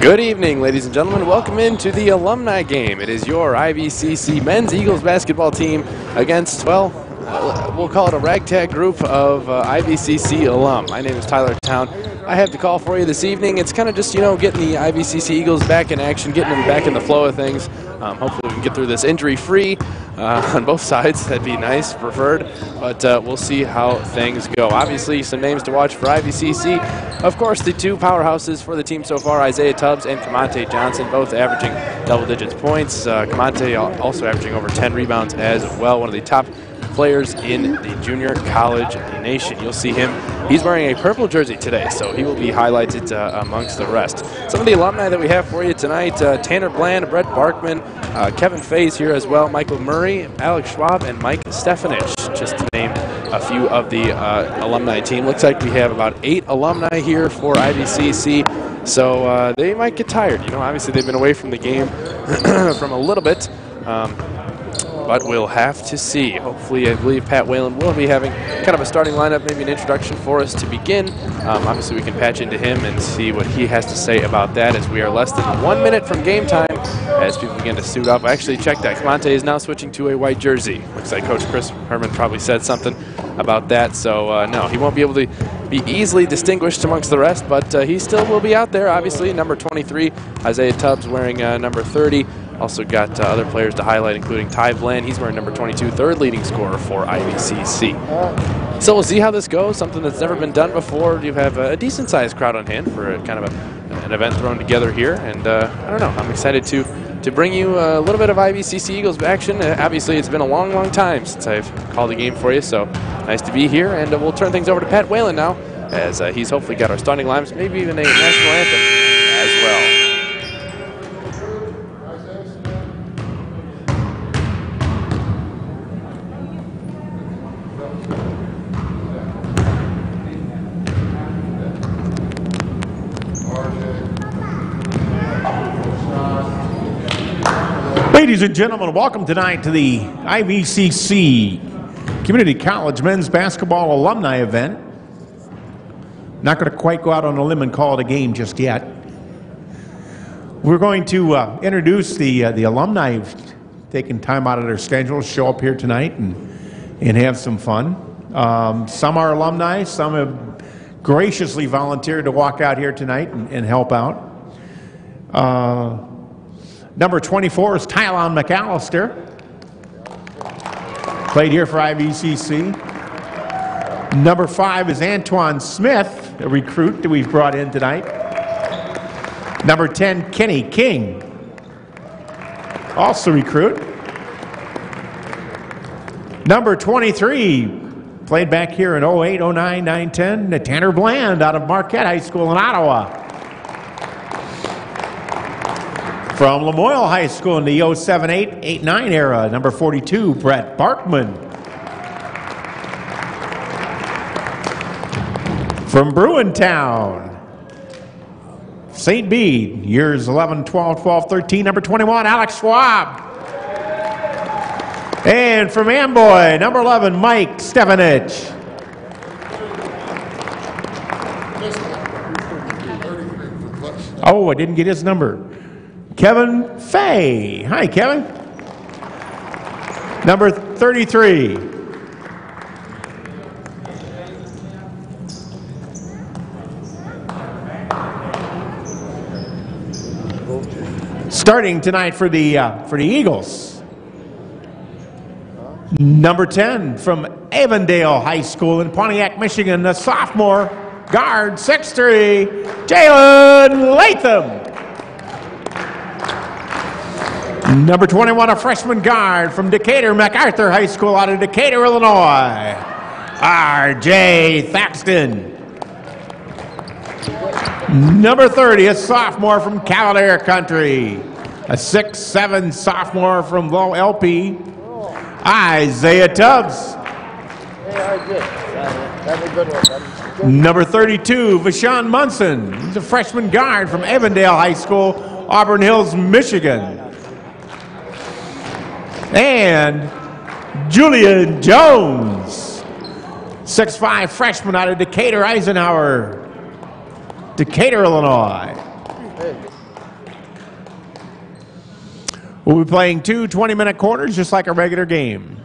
Good evening, ladies and gentlemen. Welcome into the alumni game. It is your IVCC men's Eagles basketball team against, well, we'll call it a ragtag group of IVCC alum. My name is Tyler Town. I have the call for you this evening. It's kind of just, getting the IVCC Eagles back in action, getting them back in the flow of things. Hopefully we can get through this injury-free on both sides. That'd be nice, preferred, but we'll see how things go. Obviously, some names to watch for IVCC. Of course, the two powerhouses for the team so far, Isaiah Tubbs and Kamante Johnson, both averaging double-digit points. Kamante also averaging over 10 rebounds as well, one of the top players in the junior college nation. You'll see him. He's wearing a purple jersey today, so he will be highlighted amongst the rest. Some of the alumni that we have for you tonight, Tanner Bland, Brett Barkman, Kevin Faze here as well, Michael Murray, Alex Schwab, and Mike Stefanich, just to name a few of the alumni team. Looks like we have about 8 alumni here for IVCC, so they might get tired. Obviously they've been away from the game from a little bit. But we'll have to see. Hopefully, I believe Pat Whalen will be having kind of a starting lineup, maybe an introduction for us to begin. Obviously, we can patch into him and see what he has to say about that, as we are less than 1 minute from game time as people begin to suit up. I actually checked that. Kamante is now switching to a white jersey. Looks like Coach Chris Herman probably said something about that. So, no, he won't be able to be easily distinguished amongst the rest, but he still will be out there, obviously. Number 23, Isaiah Tubbs wearing number 30. Also got other players to highlight, including Ty Bland. He's wearing number 22, third leading scorer for IVCC. So we'll see how this goes, something that's never been done before. You have a decent-sized crowd on hand for a kind of an event thrown together here. And I don't know, I'm excited to bring you a little bit of IVCC Eagles action. Obviously, it's been a long, long time since I've called a game for you, so nice to be here. And we'll turn things over to Pat Whalen now, as he's hopefully got our starting lineups, maybe even a national anthem as well. Ladies and gentlemen, welcome tonight to the IVCC Community College Men's Basketball Alumni event. Not going to quite go out on a limb and call it a game just yet. We're going to introduce the alumni who've taken time out of their schedules, show up here tonight and have some fun. Some are alumni, some have graciously volunteered to walk out here tonight and help out. Number 24 is Tylon McAllister. Played here for IVCC. Number 5 is Antoine Smith, a recruit that we've brought in tonight. Number 10, Kenny King, also recruit. Number 23, played back here in 08, 09, 9, 10, Tanner Bland out of Marquette High School in Ottawa. From Lamoille High School in the 07-8, 8-9 era, number 42, Brett Barkman. From Bruintown, St. Bede, years 11, 12, 12, 13, number 21, Alex Schwab. And from Amboy, number 11, Mike Stefanich. Oh, I didn't get his number. Kevin Fay. Hi, Kevin. Number 33. Starting tonight for the Eagles. Number 10 from Avondale High School in Pontiac, Michigan, the sophomore guard, 6'3", Jalen Latham. Number 21, a freshman guard from Decatur MacArthur High School out of Decatur, Illinois, R.J. Thaxton. Number 30, a sophomore from Cavalier Country, a 6'7" sophomore from Low LP, Isaiah Tubbs. Number 32, Vashawn Munson. He's a freshman guard from Avondale High School, Auburn Hills, Michigan. And Julian Jones, 6'5" freshman out of Decatur, Eisenhower. Decatur, Illinois. We'll be playing two 20-minute quarters just like a regular game.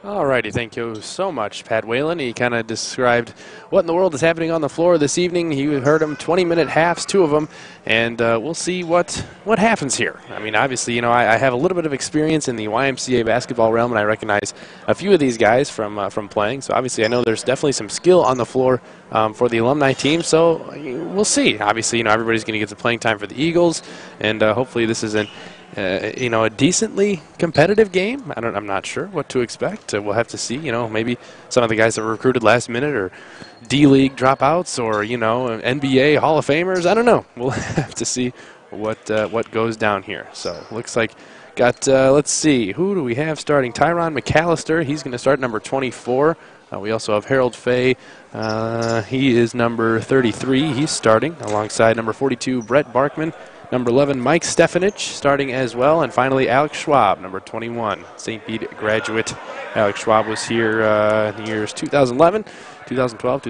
Alrighty, thank you so much, Pat Whalen. He kind of described what in the world is happening on the floor this evening. You heard him, 20-minute halves, two of them, and we'll see what happens here. I mean, obviously, you know, I have a little bit of experience in the YMCA basketball realm, and I recognize a few of these guys from playing. So obviously, I know there's definitely some skill on the floor for the alumni team. So we'll see. Obviously, you know, everybody's going to get some playing time for the Eagles, and hopefully this is you know, a decently competitive game. I'm not sure what to expect. We'll have to see. You know, maybe some of the guys that were recruited last minute or D-League dropouts or, you know, NBA Hall of Famers. I don't know. We'll have to see what goes down here. So looks like got, let's see, who do we have starting? Tyron McAllister. He's going to start number 24. We also have Harold Fay. He is number 33. He's starting alongside number 42, Brett Barkman. Number 11, Mike Stefanich, starting as well. And finally, Alex Schwab, number 21, St. Bede graduate. Alex Schwab was here in the years 2011, 2012,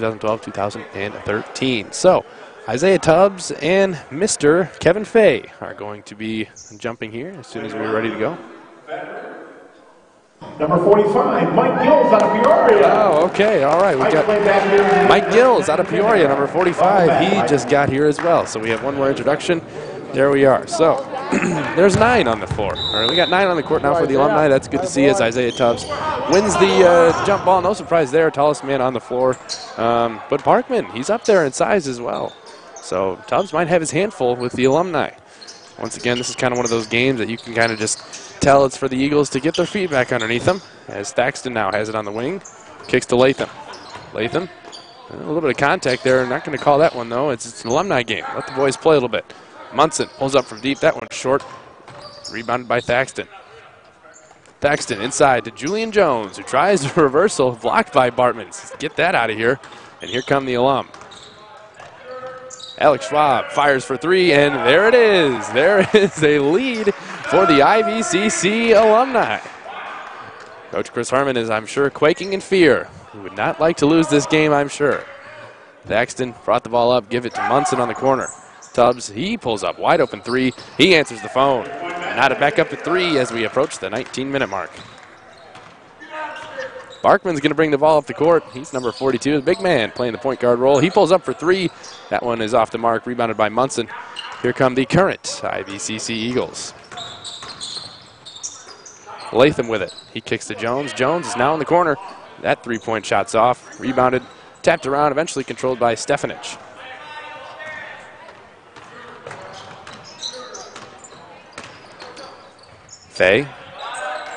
2013. So, Isaiah Tubbs and Mr. Kevin Fay are going to be jumping here as soon as we're ready to go. Number 45, Mike Gills out of Peoria. Oh, okay, all right. We got Mike Gills out of Peoria, number 45. He just got here as well. So we have one more introduction. There we are. So there's 9 on the floor. All right, we got 9 on the court now for the alumni. That's good to see as Isaiah Tubbs wins the jump ball. No surprise there, tallest man on the floor. But Parkman, he's up there in size as well. So Tubbs might have his handful with the alumni. Once again, this is kind of one of those games that you can kind of just tell it's for the Eagles to get their feet back underneath them. As Thaxton now has it on the wing. Kicks to Latham. Latham, a little bit of contact there. Not going to call that one, though. It's an alumni game. Let the boys play a little bit. Munson pulls up from deep. That one's short. Rebounded by Thaxton. Thaxton inside to Julian Jones, who tries a reversal, blocked by Bartman. Says, get that out of here. And here come the alum. Alex Schwab fires for 3, and there it is. There is a lead for the IVCC alumni. Coach Chris Harmon is, I'm sure, quaking in fear. He would not like to lose this game, I'm sure. Thaxton brought the ball up, give it to Munson on the corner. Tubbs, he pulls up, wide open 3. He answers the phone. And now to back up to 3 as we approach the 19-minute mark. Barkman's going to bring the ball up the court. He's number 42, a big man playing the point guard role. He pulls up for 3. That one is off the mark, rebounded by Munson. Here come the current IVCC Eagles. Latham with it. He kicks to Jones. Jones is now in the corner. That three-point shot's off. Rebounded, tapped around, eventually controlled by Stefanich. Fay.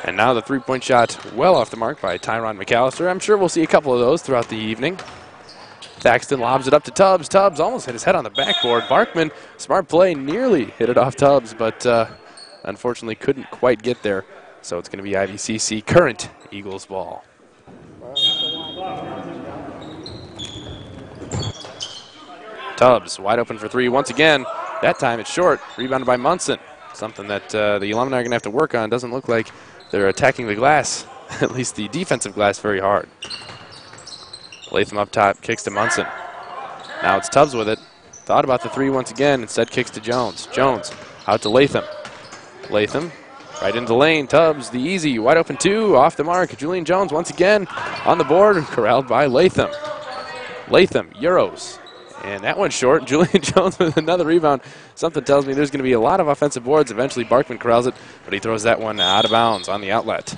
And now the three-point shot well off the mark by Tyron McAllister. I'm sure we'll see a couple of those throughout the evening. Thaxton lobs it up to Tubbs. Tubbs almost hit his head on the backboard. Barkman, smart play, nearly hit it off Tubbs, but unfortunately couldn't quite get there. So it's going to be IVCC current Eagles ball. Tubbs wide open for 3 once again. That time it's short. Rebounded by Munson. Something that the alumni are going to have to work on. Doesn't look like they're attacking the glass, at least the defensive glass, very hard. Latham up top, kicks to Munson. Now it's Tubbs with it. Thought about the 3 once again, instead kicks to Jones. Jones out to Latham. Latham right into the lane. Tubbs, the easy, wide open 2, off the mark. Julian Jones once again on the board, corralled by Latham. Latham, Euros. And that one's short. Julian Jones with another rebound. Something tells me there's going to be a lot of offensive boards. Eventually Barkman corrals it, but he throws that one out of bounds on the outlet.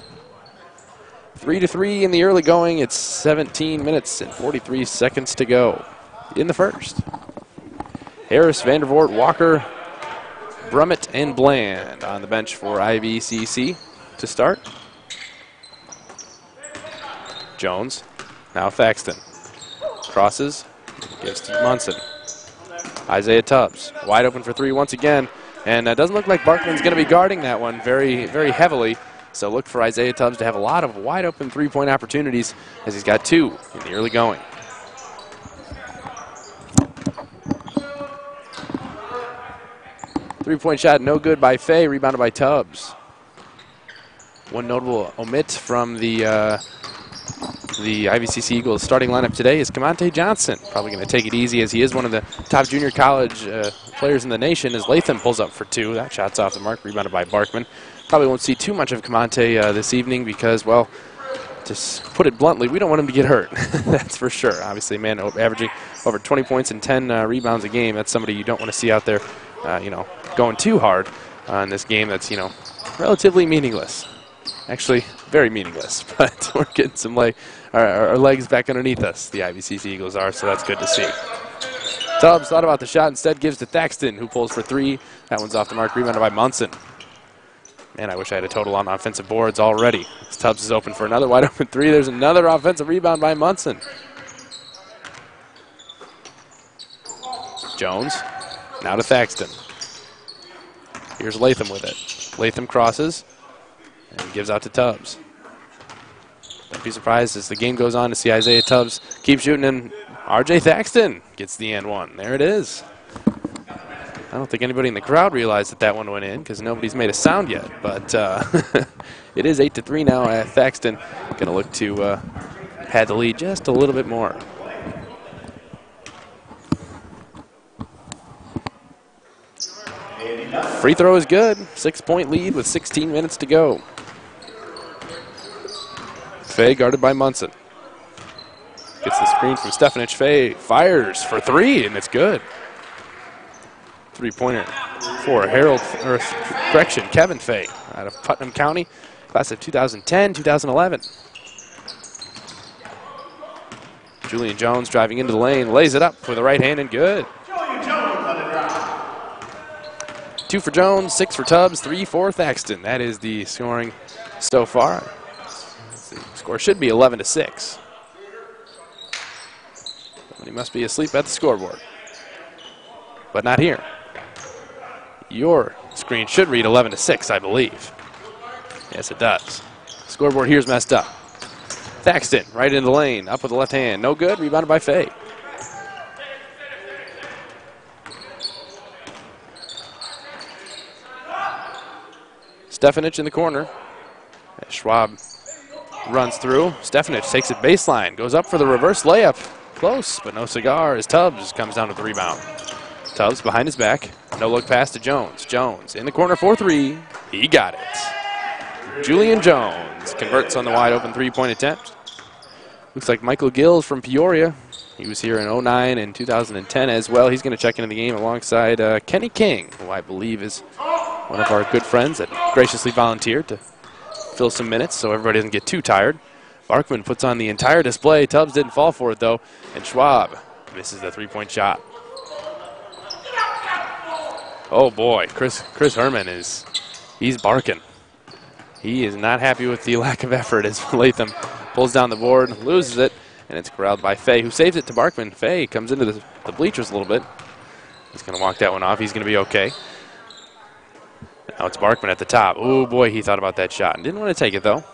3-3 in the early going. It's 17 minutes and 43 seconds to go in the first. Harris, Vandervoort, Walker, Brummett, and Bland on the bench for IVCC to start. Jones, now Thaxton. Crosses, gives to Munson. Isaiah Tubbs, wide open for 3 once again. And it doesn't look like Barkman's going to be guarding that one very, very heavily. So look for Isaiah Tubbs to have a lot of wide open three-point opportunities as he's got 2 in the early going. Three-point shot no good by Fay, rebounded by Tubbs. One notable omit from the the IVCC Eagles starting lineup today is Camonte Johnson. Probably going to take it easy as he is one of the top junior college players in the nation as Latham pulls up for two. That shot's off the mark, rebounded by Barkman. Probably won't see too much of Camonte this evening because, well, just put it bluntly, we don't want him to get hurt. That's for sure. Obviously, man, averaging over 20 points and 10 rebounds a game. That's somebody you don't want to see out there, going too hard in this game that's, relatively meaningless. Actually, very meaningless, but we're getting some our legs back underneath us, the IVCC Eagles are, so that's good to see. Tubbs thought about the shot, instead gives to Thaxton, who pulls for three. That one's off the mark, rebounded by Munson. Man, I wish I had a total on offensive boards already. Tubbs is open for another wide open three. There's another offensive rebound by Munson. Jones, now to Thaxton. Here's Latham with it. Latham crosses and gives out to Tubbs. Don't be surprised as the game goes on to see Isaiah Tubbs keep shooting, and R.J. Thaxton gets the and one. There it is. I don't think anybody in the crowd realized that one went in because nobody's made a sound yet. But it is 8-3 now. Thaxton going to look to pad the lead just a little bit more. Free throw is good. 6-point lead with 16 minutes to go. Fay guarded by Munson. Gets the screen from Stefanich. Fay fires for three, and it's good. Three-pointer for Kevin Fay out of Putnam County, class of 2010, 2011. Julian Jones driving into the lane, lays it up with the right hand and good. 2 for Jones, 6 for Tubbs, 3 for Thaxton. That is the scoring so far. The score should be 11-6. Somebody must be asleep at the scoreboard, but not here. Your screen should read 11-6, I believe. Yes, it does. Scoreboard here's messed up. Thaxton right into the lane, up with the left hand. No good, rebounded by Fay. Stefanich in the corner. Schwab runs through. Stefanich takes it baseline, goes up for the reverse layup. Close, but no cigar as Tubbs comes down with the rebound. Tubbs behind his back. No look pass to Jones. Jones in the corner for three. He got it. Julian Jones converts on the wide open three-point attempt. Looks like Michael Gills from Peoria. He was here in 2009 and 2010 as well. He's going to check into the game alongside Kenny King, who I believe is one of our good friends that graciously volunteered to fill some minutes so everybody doesn't get too tired. Barkman puts on the entire display. Tubbs didn't fall for it, though, and Schwab misses the three-point shot. Oh, boy, Chris Herman he's barking. He is not happy with the lack of effort as Latham pulls down the board, loses it, and it's corralled by Fay, who saves it to Barkman. Fay comes into the bleachers a little bit. He's going to walk that one off. He's going to be okay. Now it's Barkman at the top. Oh, boy, he thought about that shot and didn't want to take it, though.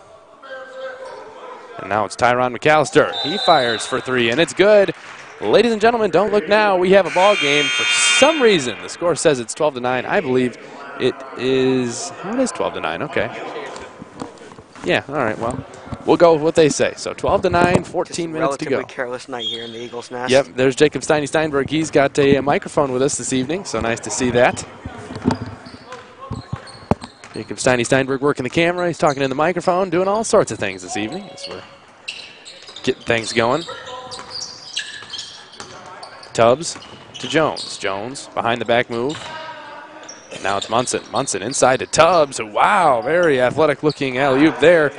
And now it's Tyron McAllister. He fires for three, and it's good. Ladies and gentlemen, don't look now. We have a ball game. For some reason, the score says it's 12-9. I believe it is. Oh, it is 12-9. Okay. Yeah. All right. Well, we'll go with what they say. So 12-9, 14 minutes to go. Relatively careless night here in the Eagles' Nest. Yep. There's Jacob Steinberg. He's got a microphone with us this evening. So nice to see that. Jacob Steinberg working the camera. He's talking in the microphone, doing all sorts of things this evening as we're getting things going. Tubbs to Jones. Jones behind the back move. And now it's Munson. Munson inside to Tubbs. Wow, very athletic looking alley-oop there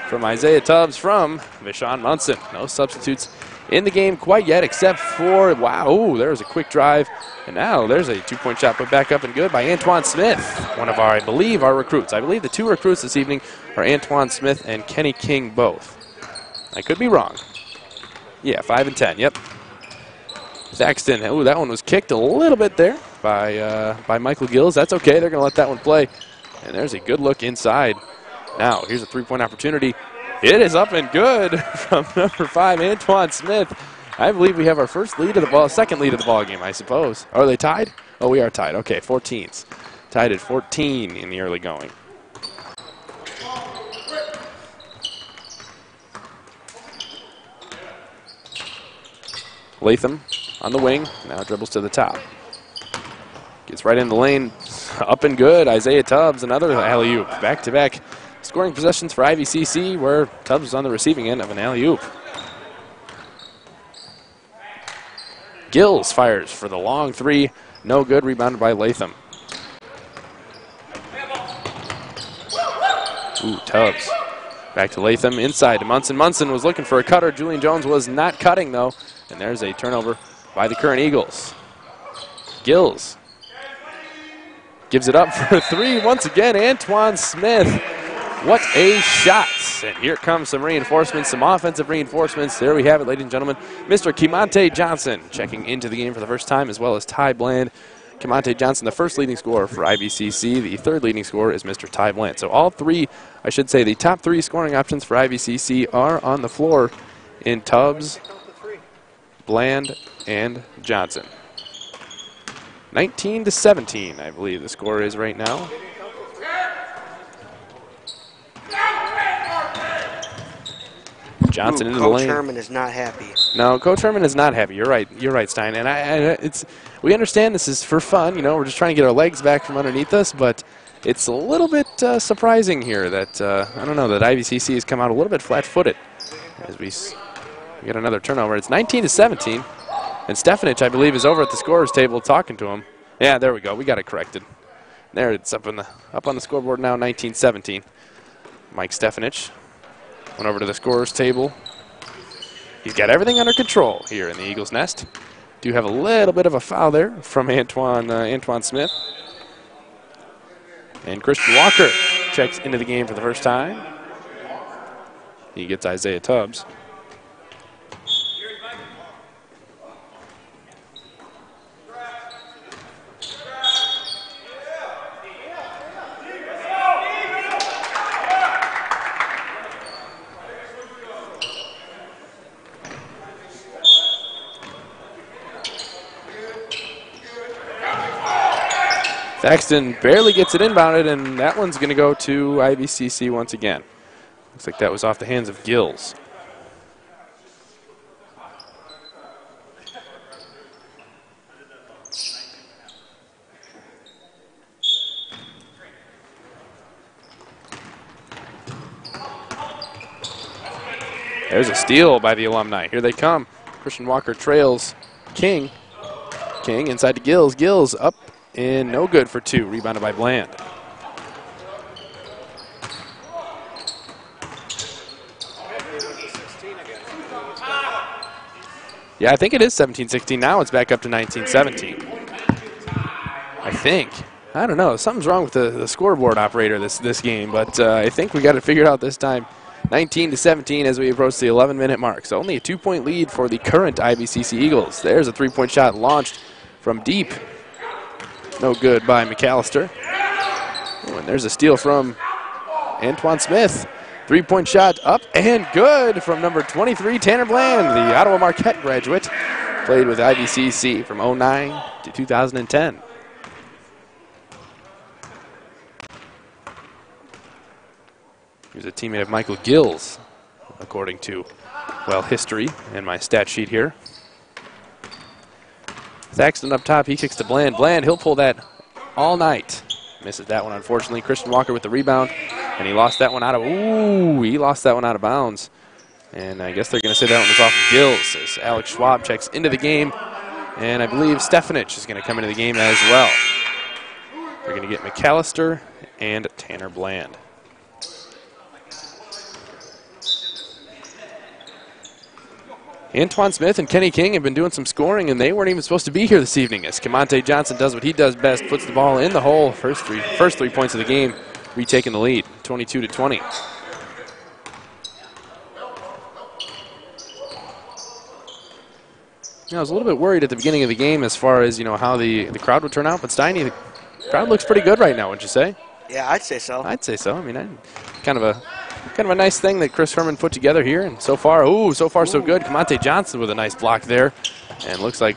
from Isaiah Tubbs from Vishon Munson. No substitutes in the game quite yet except for, wow, ooh, there's a quick drive. And now there's a two-point shot put back up and good by Antoine Smith, one of I believe, our recruits. I believe the two recruits this evening are Antoine Smith and Kenny King both. I could be wrong. Yeah, 5 and 10, yep. Thaxton, ooh, that one was kicked a little bit there by Michael Gills. That's okay, they're going to let that one play. And there's a good look inside. Now, here's a three-point opportunity. It is up and good from number 5, Antoine Smith. I believe we have our first lead of the ball, second lead of the ball game, I suppose. Are they tied? Oh, we are tied. Okay, 14s. Tied at 14 in the early going. Latham on the wing, now dribbles to the top. Gets right in the lane, up and good. Isaiah Tubbs, another alley-oop. Back-to-back scoring possessions for IVCC, where Tubbs was on the receiving end of an alley-oop. Gills fires for the long three. No good, rebounded by Latham. Ooh, Tubbs. Back to Latham, inside to Munson. Munson was looking for a cutter. Julian Jones was not cutting, though. And there's a turnover by the current Eagles. Gills gives it up for three once again. Antoine Smith. What a shot. And here comes some reinforcements, some offensive reinforcements. There we have it, ladies and gentlemen. Mr. Kimante Johnson checking into the game for the first time, as well as Ty Bland. Kimante Johnson, the first leading scorer for IVCC. The third leading scorer is Mr. Ty Bland. So all three, I should say, the top three scoring options for IVCC are on the floor in Tubbs, Bland, and Johnson. 19-17, I believe the score is right now. Johnson into the lane. Coach Herman is not happy. No, Coach Herman is not happy. You're right. You're right, Stein. And we understand this is for fun. You know, we're just trying to get our legs back from underneath us. But it's a little bit surprising here that I don't know, that IVCC has come out a little bit flat-footed as we get another turnover. It's 19-17, and Stefanich, I believe, is over at the scorer's table talking to him. Yeah, there we go. We got it corrected. There, it's up on the scoreboard now. 19-17. Mike Stefanich went over to the scorer's table. He's got everything under control here in the Eagles' nest. Do have a little bit of a foul there from Antoine Smith. And Christian Walker checks into the game for the first time. He gets Isaiah Tubbs. Thaxton barely gets it inbounded, and that one's going to go to IVCC once again. Looks like that was off the hands of Gills. There's a steal by the Alumni. Here they come. Christian Walker trails King. King inside to Gills. Gills up. And no good for two, rebounded by Bland. Yeah, I think it is 17-16 now. It's back up to 19-17. I think. I don't know. Something's wrong with the scoreboard operator this game, but I think we got it figured out this time. 19-17 as we approach the 11-minute mark. So only a 2-point lead for the current IVCC Eagles. There's a three-point shot launched from deep. No good by McAllister. Oh, and there's a steal from Antoine Smith. Three-point shot up and good from number 23, Tanner Bland, the Ottawa Marquette graduate. Played with IVCC from 2009 to 2010. He was a teammate of Michael Gills, according to, well, history and my stat sheet here. Thaxton up top, he kicks to Bland. Bland, he'll pull that all night. Misses that one, unfortunately. Christian Walker with the rebound, and he lost that one out of, he lost that one out of bounds. And I guess they're going to say that one was off of Gills as Alex Schwab checks into the game. And I believe Stefanich is going to come into the game as well. They're going to get McAllister and Tanner Bland. Antoine Smith and Kenny King have been doing some scoring, and they weren't even supposed to be here this evening as Kimante Johnson does what he does best, puts the ball in the hole. First three points of the game, retaking the lead, 22-20. I was a little bit worried at the beginning of the game as far as, you know, how the crowd would turn out, but Steiny, the crowd looks pretty good right now, wouldn't you say? Yeah, I'd say so. I'd say so. I mean, kind of a nice thing that Chris Herman put together here, and so far so good. Kimante Johnson with a nice block there, and looks like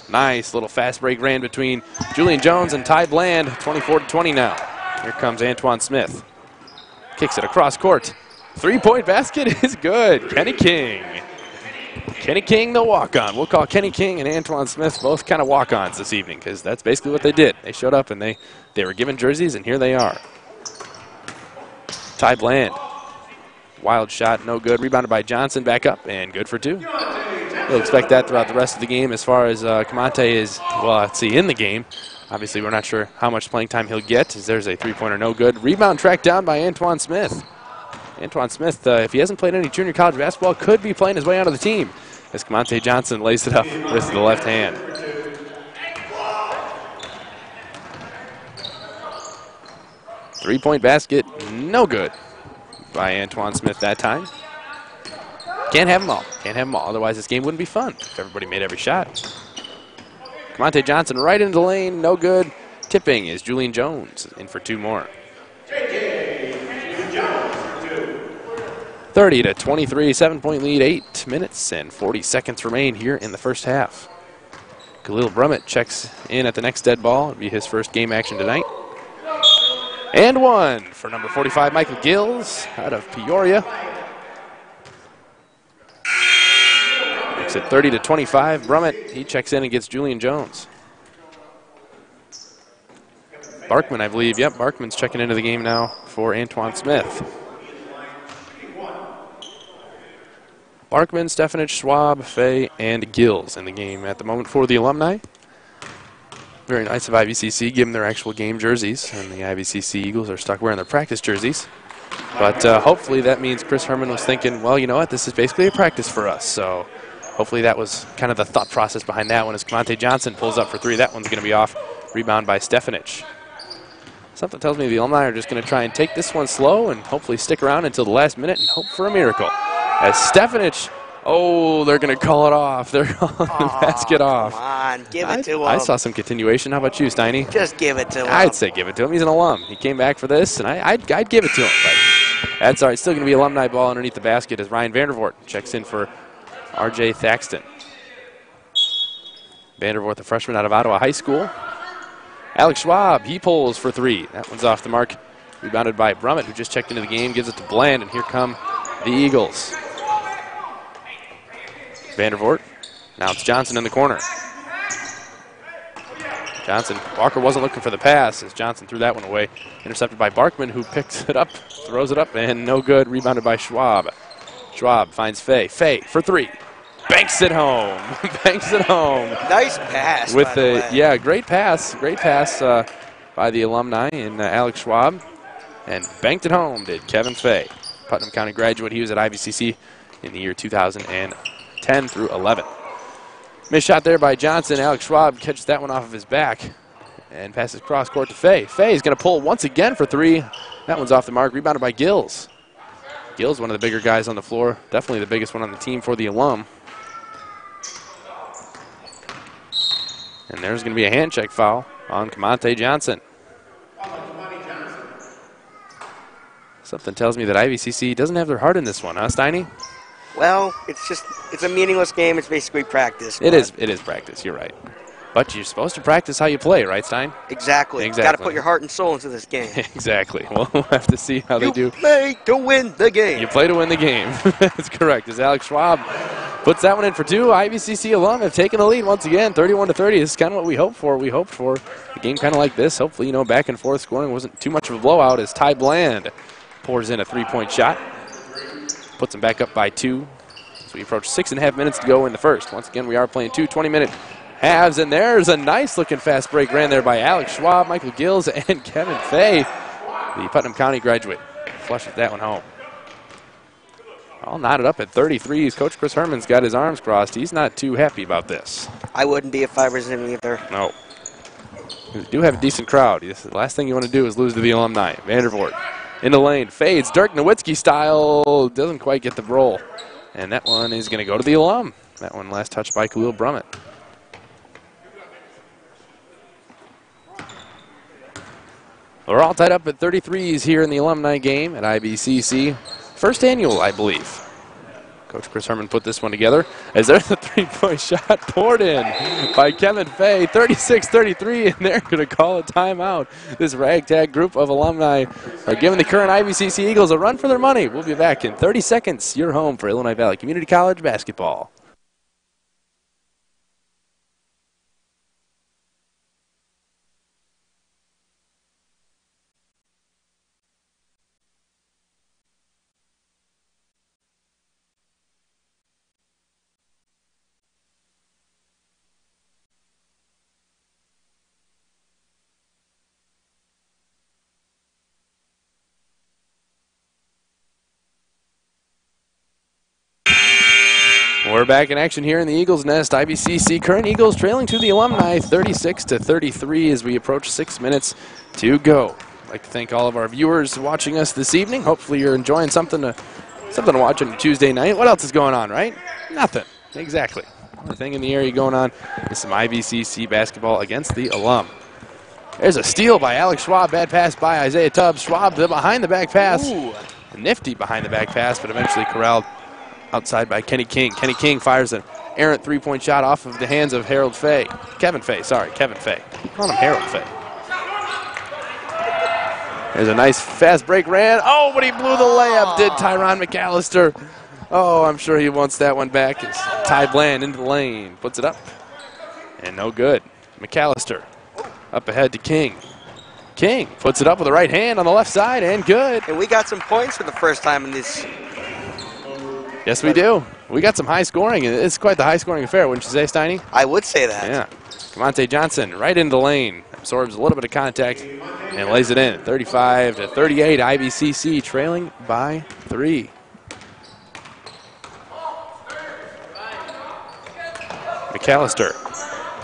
nice little fast break ran between Julian Jones and Ty Bland. 24-20 now. Here comes Antoine Smith. Kicks it across court. Three-point basket is good. Kenny King. Kenny King, the walk-on. We'll call Kenny King and Antoine Smith both kind of walk-ons this evening because that's basically what they did. They showed up and they were given jerseys, and here they are. Ty Bland. Wild shot, no good. Rebounded by Johnson, back up, and good for two. We'll expect that throughout the rest of the game as far as Camonte is, well, let's see, in the game. Obviously, we're not sure how much playing time he'll get as there's a three-pointer, no good. Rebound tracked down by Antoine Smith. Antoine Smith, if he hasn't played any junior college basketball, could be playing his way out of the team as Camonte Johnson lays it up with the left hand. Three-point basket, no good by Antoine Smith that time. Can't have them all. Can't have them all. Otherwise, this game wouldn't be fun if everybody made every shot. Camonte Johnson right into the lane, no good. Tipping is Julian Jones in for two more. 30-23, 7-point lead, 8 minutes and 40 seconds remain here in the first half. Khalil Brummett checks in at the next dead ball. It'll be his first game action tonight. And one for number 45, Michael Gills out of Peoria. Makes it 30-25. Brummett, he checks in and gets Julian Jones. Barkman, I believe. Yep, Barkman's checking into the game now for Antoine Smith. Barkman, Stefanich, Schwab, Fay, and Gills in the game at the moment for the Alumni. Very nice of IVCC, give them their actual game jerseys, and the IVCC Eagles are stuck wearing their practice jerseys. But hopefully that means Chris Herman was thinking, well, you know what, this is basically a practice for us. So hopefully that was kind of the thought process behind that one as Camonte Johnson pulls up for three. That one's going to be off. Rebound by Stefanich. Something tells me the Alumni are just going to try and take this one slow and hopefully stick around until the last minute and hope for a miracle. As Stefanich, oh, they're going to call it off. They're calling the basket off. Come on, give it to him. I saw some continuation. How about you, Steiny? Just give it to him. I'd say give it to him. He's an alum. He came back for this, and I'd give it to him. But that's all right. Still going to be Alumni ball underneath the basket as Ryan Vandervoort checks in for R.J. Thaxton. Vandervoort, the freshman out of Ottawa High School. Alex Schwab, he pulls for three. That one's off the mark. Rebounded by Brummett, who just checked into the game, gives it to Bland, and here come the Eagles. Vandervoort. Now it's Johnson in the corner. Johnson, Walker wasn't looking for the pass as Johnson threw that one away. Intercepted by Barkman, who picks it up, throws it up, and no good. Rebounded by Schwab. Schwab finds Fay. Fay for three. Banks it home. Banks it home. Nice pass. With the yeah, great pass. Great pass by the Alumni and Alex Schwab. And banked it home did Kevin Fay. Putnam County graduate. He was at IVCC in the year 2010 through 11. Missed shot there by Johnson. Alex Schwab catches that one off of his back and passes cross court to Fay. Fay is going to pull once again for three. That one's off the mark. Rebounded by Gills. Gills, one of the bigger guys on the floor. Definitely the biggest one on the team for the alum. And there's going to be a hand check foul on Camonte Johnson. Something tells me that IVCC doesn't have their heart in this one, huh, Steiny? Well, it's a meaningless game. It's basically practice. It is practice, you're right. But you're supposed to practice how you play, right, Stein? Exactly. Got to put your heart and soul into this game. Exactly. Well, we'll have to see how they do. You play to win the game. You play to win the game. That's correct. As Alex Schwab puts that one in for two, IVCC alum have taken the lead once again, 31-30. This is kind of what we hoped for. We hoped for a game kind of like this. Hopefully, back and forth scoring wasn't too much of a blowout as Ty Bland pours in a three-point shot. Puts him back up by two. So we approach 6.5 minutes to go in the first. Once again, we are playing two 20-minute halves, and there's a nice-looking fast break ran there by Alex Schwab, Michael Gills, and Kevin Fay, the Putnam County graduate. Flushes that one home. All knotted up at 33. Coach Chris Herman's got his arms crossed. He's not too happy about this. I wouldn't be if I was him either. No. We do have a decent crowd. The last thing you want to do is lose to the Alumni. Vandervoort in the lane. Fades. Dirk Nowitzki style. Doesn't quite get the roll. And that one is going to go to the alum. That one last touched by Khalil Brummett. We're all tied up at 33s here in the Alumni game at IVCC. First annual, I believe. Coach Chris Herman put this one together as there's a three-point shot poured in by Kevin Fay, 36-33, and they're going to call a timeout. This ragtag group of alumni are giving the current IVCC Eagles a run for their money. We'll be back in 30 seconds. You're home for Illinois Valley Community College basketball. We're back in action here in the Eagles Nest. IVCC current Eagles trailing to the Alumni 36-33 as we approach 6 minutes to go. I'd like to thank all of our viewers watching us this evening. Hopefully you're enjoying something to watch on a Tuesday night. What else is going on, right? Nothing. Exactly. Only thing in the area going on is some IVCC basketball against the Alum. There's a steal by Alex Schwab. Bad pass by Isaiah Tubbs. Schwab, the behind-the-back pass. Ooh. A nifty behind-the-back pass, but eventually corralled outside by Kenny King. Kenny King fires an errant three-point shot off of the hands of Kevin Fay. Kevin Fay. Call him Harold Fay. There's a nice fast break ran. Oh, but he blew the layup, did Tyron McAllister. Oh, I'm sure he wants that one back. It's Ty Bland into the lane. Puts it up. And no good. McAllister up ahead to King. King puts it up with the right hand on the left side and good. And we got some points for the first time in this. Yes, we do. We got some high scoring. It's quite the high scoring affair, wouldn't you say, Steiny? I would say that. Yeah. Camonte Johnson right into the lane. Absorbs a little bit of contact and lays it in. 35-38. IVCC trailing by 3. McAllister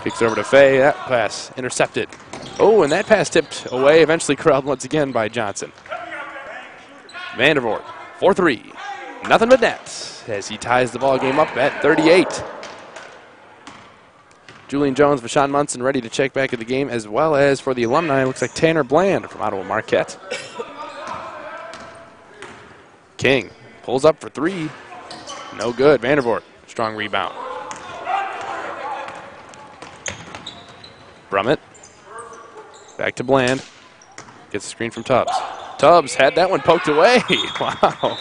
kicks over to Fay. That pass intercepted. Oh, and that pass tipped away. Eventually corralled once again by Johnson. Vandervoort, 4-3. Nothing but net as he ties the ball game up at 38. Julian Jones, Vashawn Munson ready to check back at the game, as well as for the Alumni, looks like Tanner Bland from Ottawa Marquette. King pulls up for 3. No good. Vandervoort, strong rebound. Brummett. Back to Bland. Gets the screen from Tubbs. Tubbs had that one poked away. Wow.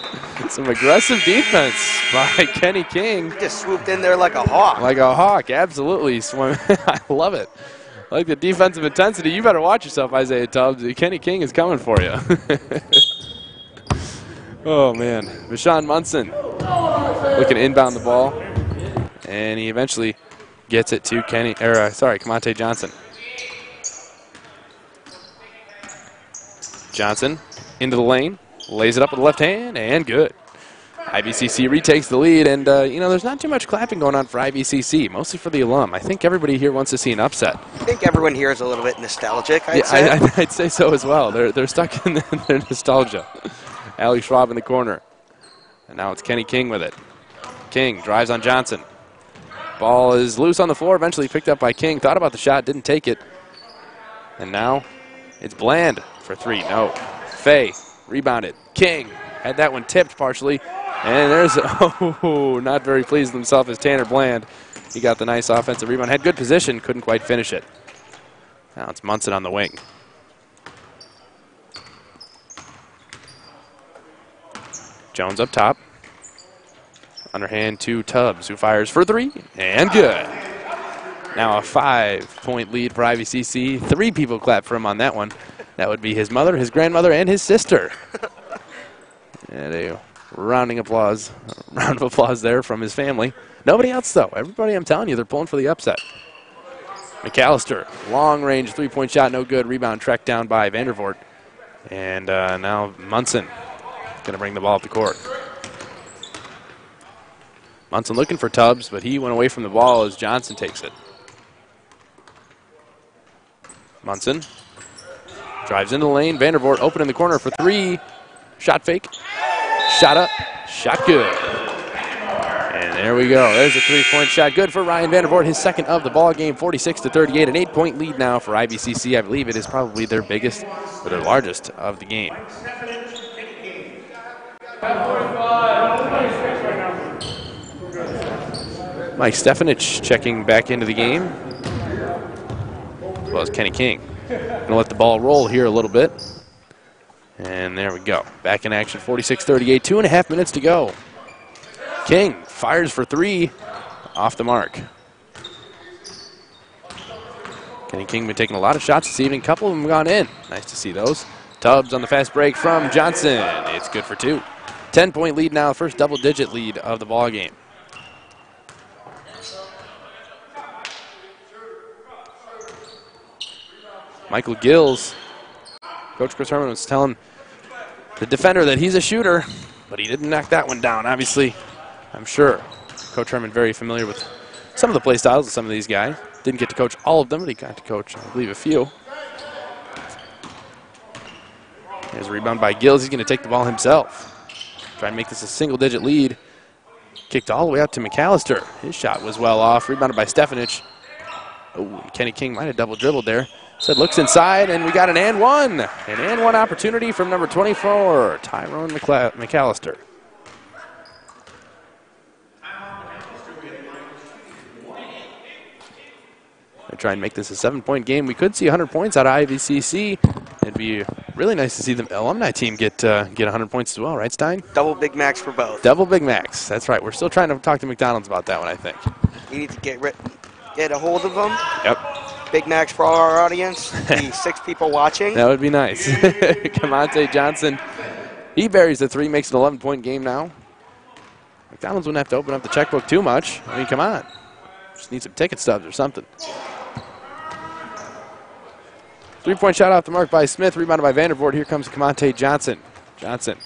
Some aggressive defense by Kenny King. He just swooped in there like a hawk. Like a hawk, absolutely. I love it. I like the defensive intensity. You better watch yourself, Isaiah Tubbs. Kenny King is coming for you. Oh, man. Vashawn Munson looking to inbound the ball. And he eventually gets it to Camonte Johnson. Johnson into the lane, lays it up with the left hand, and good. IVCC retakes the lead, and, there's not too much clapping going on for IVCC, mostly for the Alum. I think everybody here wants to see an upset. I think everyone here is a little bit nostalgic, I'd say. I'd say so as well. They're stuck in their nostalgia. Alex Schwab in the corner. And now it's Kenny King with it. King drives on Johnson. Ball is loose on the floor, eventually picked up by King. Thought about the shot, didn't take it. And now it's Bland for 3. No. Fay rebounded. King had that one tipped partially. And there's, not very pleased with himself as Tanner Bland. He got the nice offensive rebound. Had good position, couldn't quite finish it. Now it's Munson on the wing. Jones up top. Underhand to Tubbs, who fires for 3, and good. Now a 5-point lead for IVCC. 3 people clap for him on that one. That would be his mother, his grandmother, and his sister. And a round of applause there from his family. Nobody else, though. Everybody, I'm telling you, they're pulling for the upset. McAllister, long-range three-point shot, no good. Rebound tracked down by Vandervoort. And now Munson going to bring the ball up the court. Munson looking for Tubbs, but he went away from the ball as Johnson takes it. Munson drives into the lane. Vandervoort open in the corner for 3. Shot fake. Shot up. Shot good. And there we go. There's a 3-point shot. Good for Ryan Vandervoort. His second of the ball game. 46-38. An 8-point lead now for IVCC. I believe it is probably their biggest or their largest of the game. Mike Stefanich checking back into the game, as well as Kenny King. Going to let the ball roll here a little bit. And there we go. Back in action, 46-38, 2.5 minutes to go. King fires for 3, off the mark. Kenny King been taking a lot of shots this evening. A couple of them gone in. Nice to see those. Tubbs on the fast break from Johnson. It's good for 2. 10-point lead now, first double-digit lead of the ball game. Michael Gills, Coach Chris Herman was telling the defender that he's a shooter, but he didn't knock that one down, obviously. I'm sure Coach Herman very familiar with some of the play styles of some of these guys. Didn't get to coach all of them, but he got to coach, I believe, a few. There's a rebound by Gills. He's going to take the ball himself. Try and make this a single-digit lead. Kicked all the way out to McAllister. His shot was well off. Rebounded by Stefanich. Oh, Kenny King might have double dribbled there. Said looks inside, and we got an and one. An and one opportunity from number 24, Tyrone McAllister. They try and make this a 7-point game. We could see 100 points out of IVCC. It'd be really nice to see the alumni team get 100 points as well, right, Stein? Double Big Macs for both. Double Big Macs. That's right. We're still trying to talk to McDonald's about that one, I think. We need to get a hold of them. Yep. Big Macs for all our audience. The 6 people watching. That would be nice. Camonte Johnson, he buries the 3, makes it an 11-point game now. McDonald's wouldn't have to open up the checkbook too much. I mean, come on. Just need some ticket stubs or something. 3-point shot off the mark by Smith, rebounded by Vandervoort. Here comes Camonte Johnson. Johnson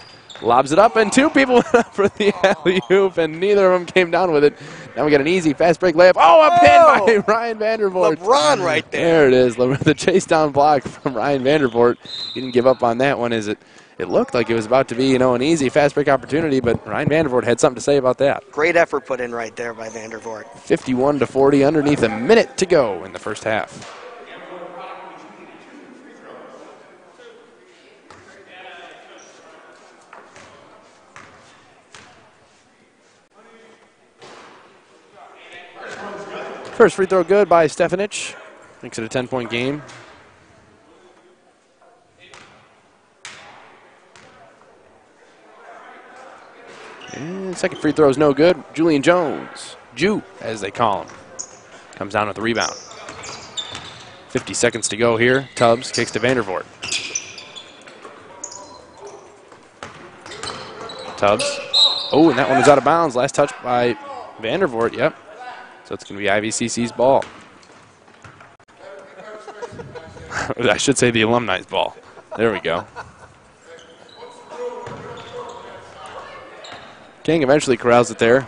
lobs it up, and 2 people went up for the alley-oop, and neither of them came down with it. Now we got an easy fast break layup. Oh, a pin by Ryan Vandervoort. LeBron right there. There it is. The chase down block from Ryan Vandervoort. He didn't give up on that one. It looked like it was about to be, an easy fast break opportunity, but Ryan Vandervoort had something to say about that. Great effort put in right there by Vandervoort. 51-40, underneath a minute to go in the first half. First free throw good by Stefanich. Makes it a 10-point game. And second free throw is no good. Julian Jones, Jew, as they call him, comes down with the rebound. 50 seconds to go here. Tubbs kicks to Vandervoort. Tubbs. Oh, and that one was out of bounds. Last touch by Vandervoort, yep. So it's going to be IVCC's ball. I should say the alumni's ball. There we go. King eventually corrals it there.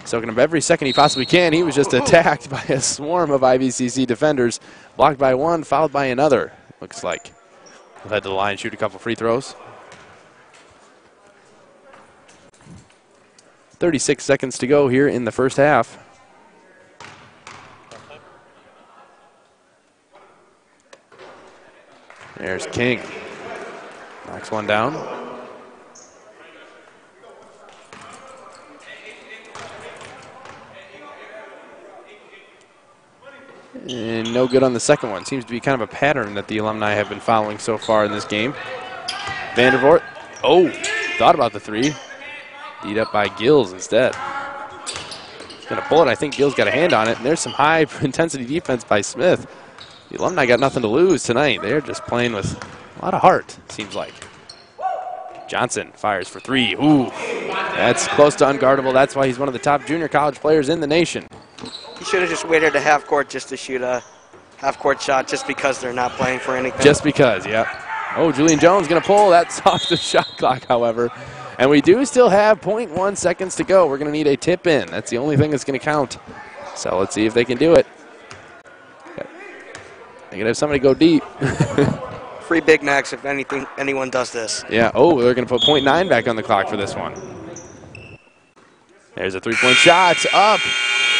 Soaking up every second he possibly can. He was just attacked by a swarm of IVCC defenders. Blocked by one, fouled by another, looks like. He'll head to the line, shoot a couple free throws. 36 seconds to go here in the first half. There's King. Knocks one down. And no good on the second one. Seems to be kind of a pattern that the alumni have been following so far in this game. Vandervoort. Oh, thought about the 3. Beat up by Gills instead. He's going to pull it. I think Gills got a hand on it. And there's some high-intensity defense by Smith. The alumni got nothing to lose tonight. They're just playing with a lot of heart, seems like. Johnson fires for 3. Ooh, that's close to unguardable. That's why he's one of the top junior college players in the nation. He should have just waited to half court just to shoot a half-court shot just because they're not playing for anything. Just because, yeah. Oh, Julian Jones going to pull. That's off the shot clock, however. And we do still have 0.1 seconds to go. We're going to need a tip in. That's the only thing that's going to count. So let's see if they can do it. They're going to have somebody go deep. Free Big Macs if anyone does this. Yeah. Oh, they're going to put 0.9 back on the clock for this one. There's a 3-point shot. Up.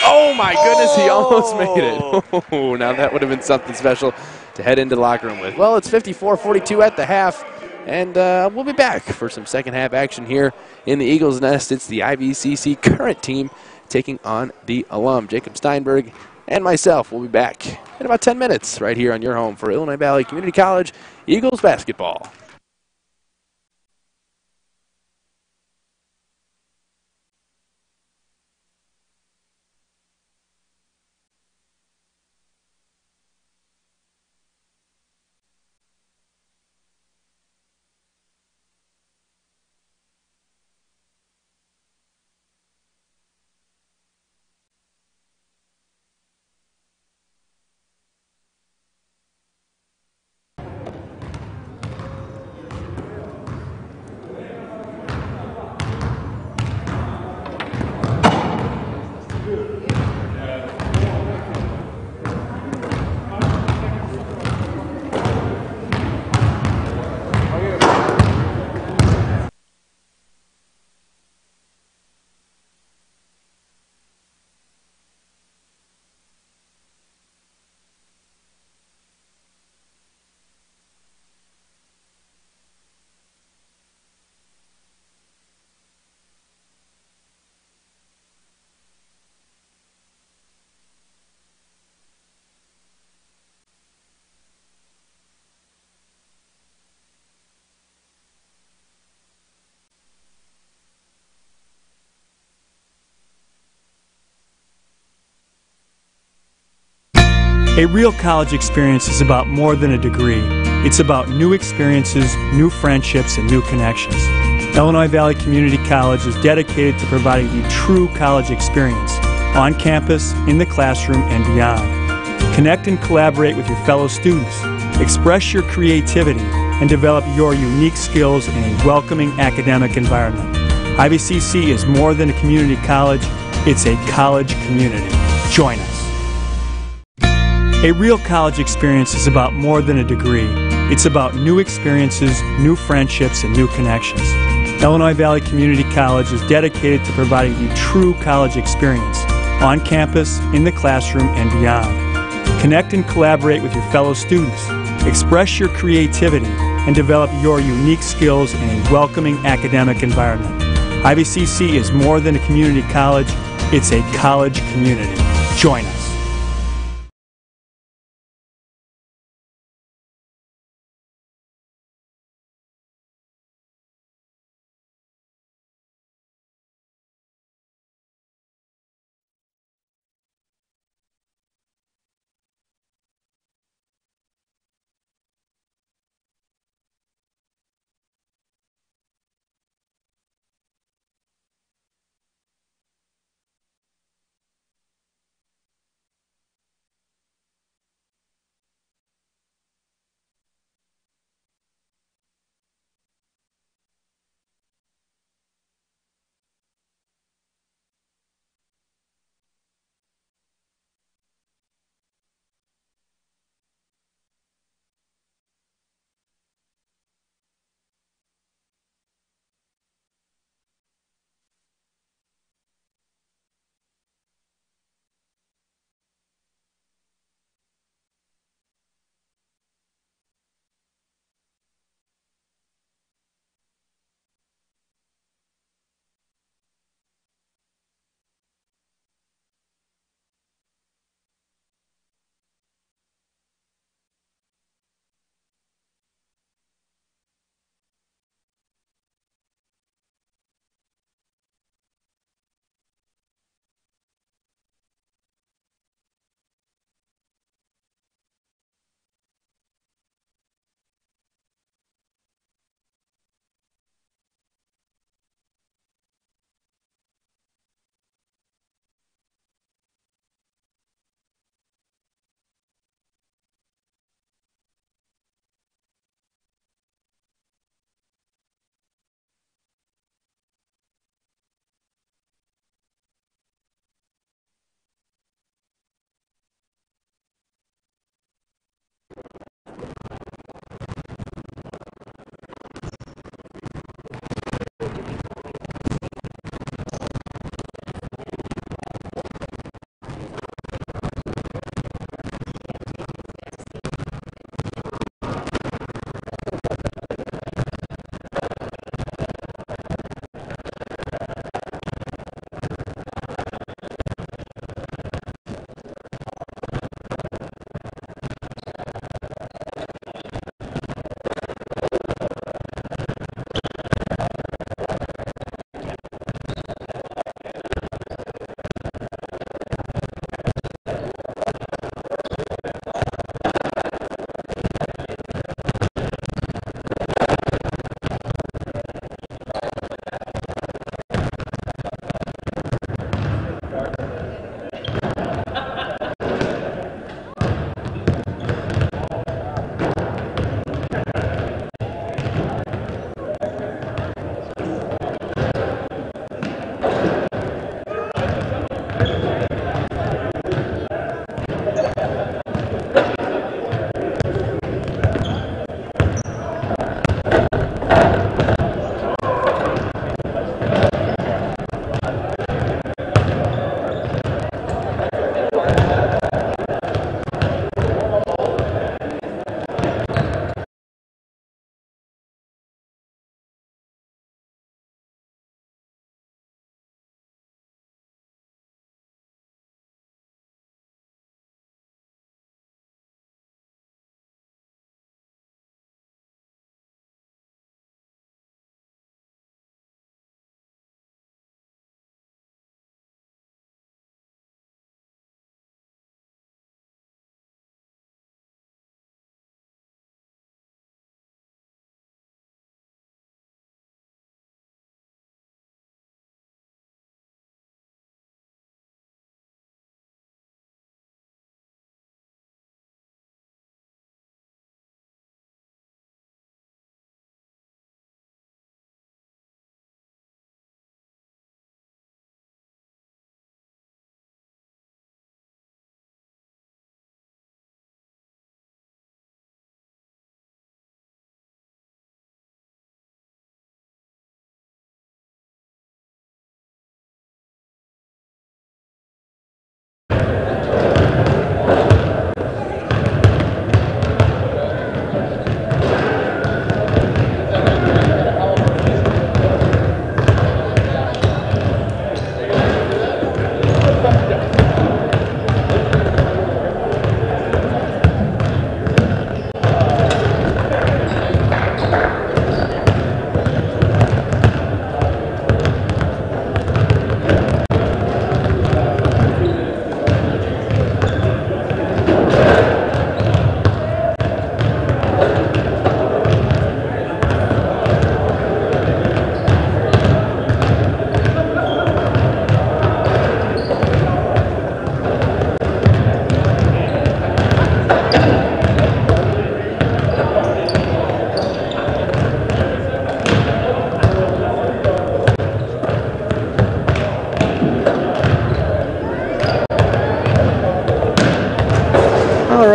Oh, my goodness. He almost made it. Oh, now that would have been something special to head into the locker room with. Well, it's 54-42 at the half. And we'll be back for some second half action here in the Eagles Nest. It's the IVCC current team taking on the alum. Jacob Steinberg and myself will be back in about 10 minutes right here on your home for Illinois Valley Community College Eagles basketball. A real college experience is about more than a degree. It's about new experiences, new friendships, and new connections. Illinois Valley Community College is dedicated to providing the true college experience on campus, in the classroom, and beyond. Connect and collaborate with your fellow students. Express your creativity and develop your unique skills in a welcoming academic environment. IVCC is more than a community college, it's a college community. Join us. A real college experience is about more than a degree. It's about new experiences, new friendships, and new connections. Illinois Valley Community College is dedicated to providing the true college experience on campus, in the classroom, and beyond. Connect and collaborate with your fellow students. Express your creativity and develop your unique skills in a welcoming academic environment. IVCC is more than a community college, it's a college community. Join us.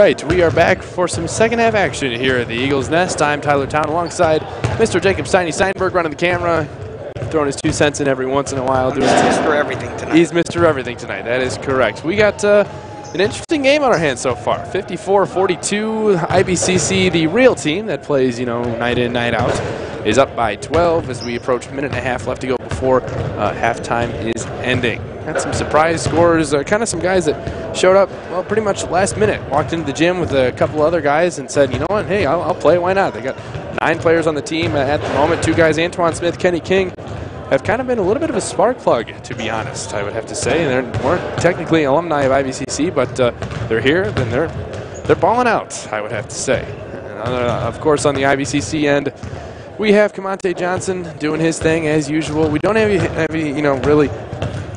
right, we are back for some second half action here at the Eagles Nest. I'm Tyler Town alongside Mr. Jacob Steiny Steinberg running the camera, throwing his 2 cents in every once in a while. He's Mr. Everything tonight. He's Mr. Everything tonight. That is correct. We got an interesting game on our hands so far. 54-42. IVCC, the real team that plays, night in, night out, is up by 12 as we approach a minute and a half left to go before halftime is ending. Got some surprise scores, kind of some guys that showed up, well, pretty much last minute. Walked into the gym with a couple other guys and said, you know what, hey, I'll play, why not? They got 9 players on the team at the moment. 2 guys, Antoine Smith, Kenny King, have kind of been a little bit of a spark plug, to be honest, I would have to say. They weren't technically alumni of IVCC, but they're here, and they're balling out, I would have to say. And, of course, on the IVCC end, we have Kamante Johnson doing his thing as usual. We don't have really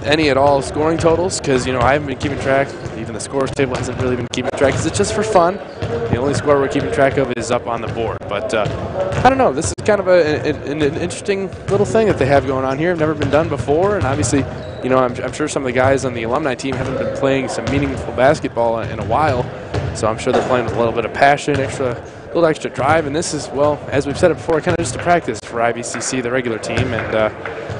any at all scoring totals because, I haven't been keeping track. Even the scores table hasn't really been keeping track because it's just for fun. The only score we're keeping track of is up on the board. But I don't know. This is kind of an interesting little thing that they have going on here. Never been done before. And obviously, I'm sure some of the guys on the alumni team haven't been playing some meaningful basketball in a while. So I'm sure they're playing with a little bit of passion, a little extra drive. And this is, well, as we've said it before, kind of just a practice for IVCC, the regular team. And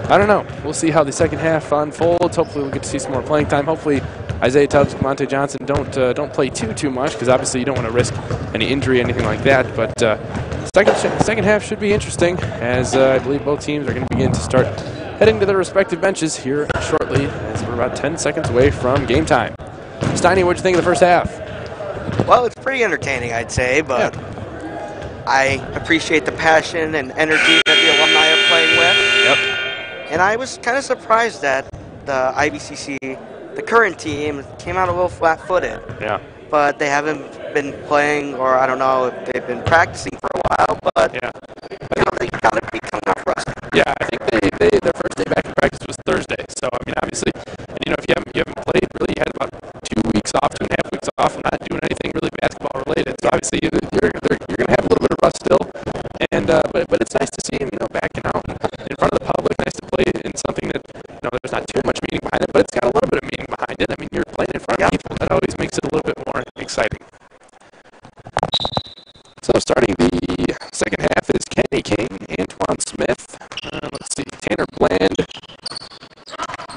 I don't know. We'll see how the second half unfolds. Hopefully we'll get to see some more playing time. Hopefully Isaiah Tubbs, Kamante Johnson don't play too much because obviously you don't want to risk any injury or anything like that. But second half should be interesting as I believe both teams are going to begin to start heading to their respective benches here shortly as we're about 10 seconds away from game time. Steiny, what'd you think of the first half? Well, it's pretty entertaining, I'd say, but I appreciate the passion and energy that the alumni are playing with. Yep. And I was kind of surprised that the IVCC, the current team, came out a little flat-footed. Yeah. But they haven't been playing, or I don't know if they've been practicing for a while, but they got to be coming out rusty. Yeah, I think their first day back in practice was Thursday. So, I mean, obviously, and, if you haven't played, really, you had about 2 weeks off, 2.5 weeks off, and not doing anything really basketball related. So, obviously, you're going to have a little bit of rust still. And but it's nice to see him, backing out in front of the public. Nice to play in something that, there's not too much meaning behind it, but it's got a little bit of meaning behind it. I mean, you're playing in front of people. That always makes it a little bit more exciting. So starting the second half is Kenny King, Antoine Smith, let's see, Tanner Bland,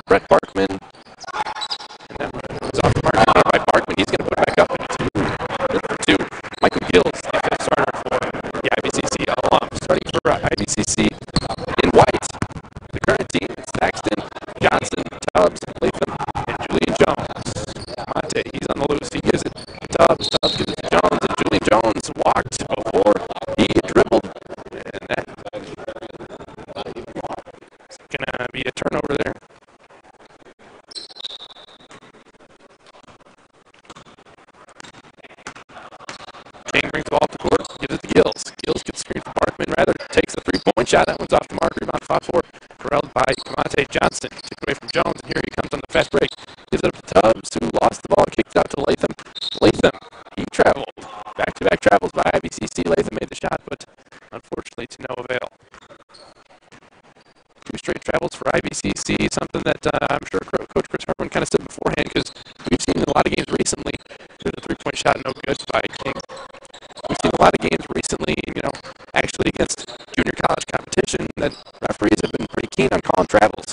Brett Barkman, and then it's off the mark by Barkman. He's going to put it back up for 2. Michael Gills, the fifth starter for the IVCC alum. Starting for IVCC in white, the current team, it's Saxton, Johnson, Tubbs, Latham, and Julian Jones. Monte, he's on the loose. He gives it to Tubbs. Tubbs gives it to Jones, and Julian Jones walked before he dribbled. And that's going to be a turnover there. King brings the ball up the court, gives it to Gills. Gills gets screened for Barkman, rather takes the 3-point shot. That one's off the mark. Rebound fought for, corralled by Kamante Johnson. Took away from Jones, and here he comes on the fast break. Gives it up to Tubbs, who lost the ball, kicked it out to Latham. Latham, he traveled. Back-to-back travels by IVCC. Latham made the shot, but unfortunately to no avail. 2 straight travels for IVCC, something that I'm sure Coach Chris Herman kind of said beforehand, because we've seen in a lot of games recently, there's a 3-point shot no good by King. We've seen a lot of games recently, actually against junior college competition, that referees have been pretty keen on calling travels.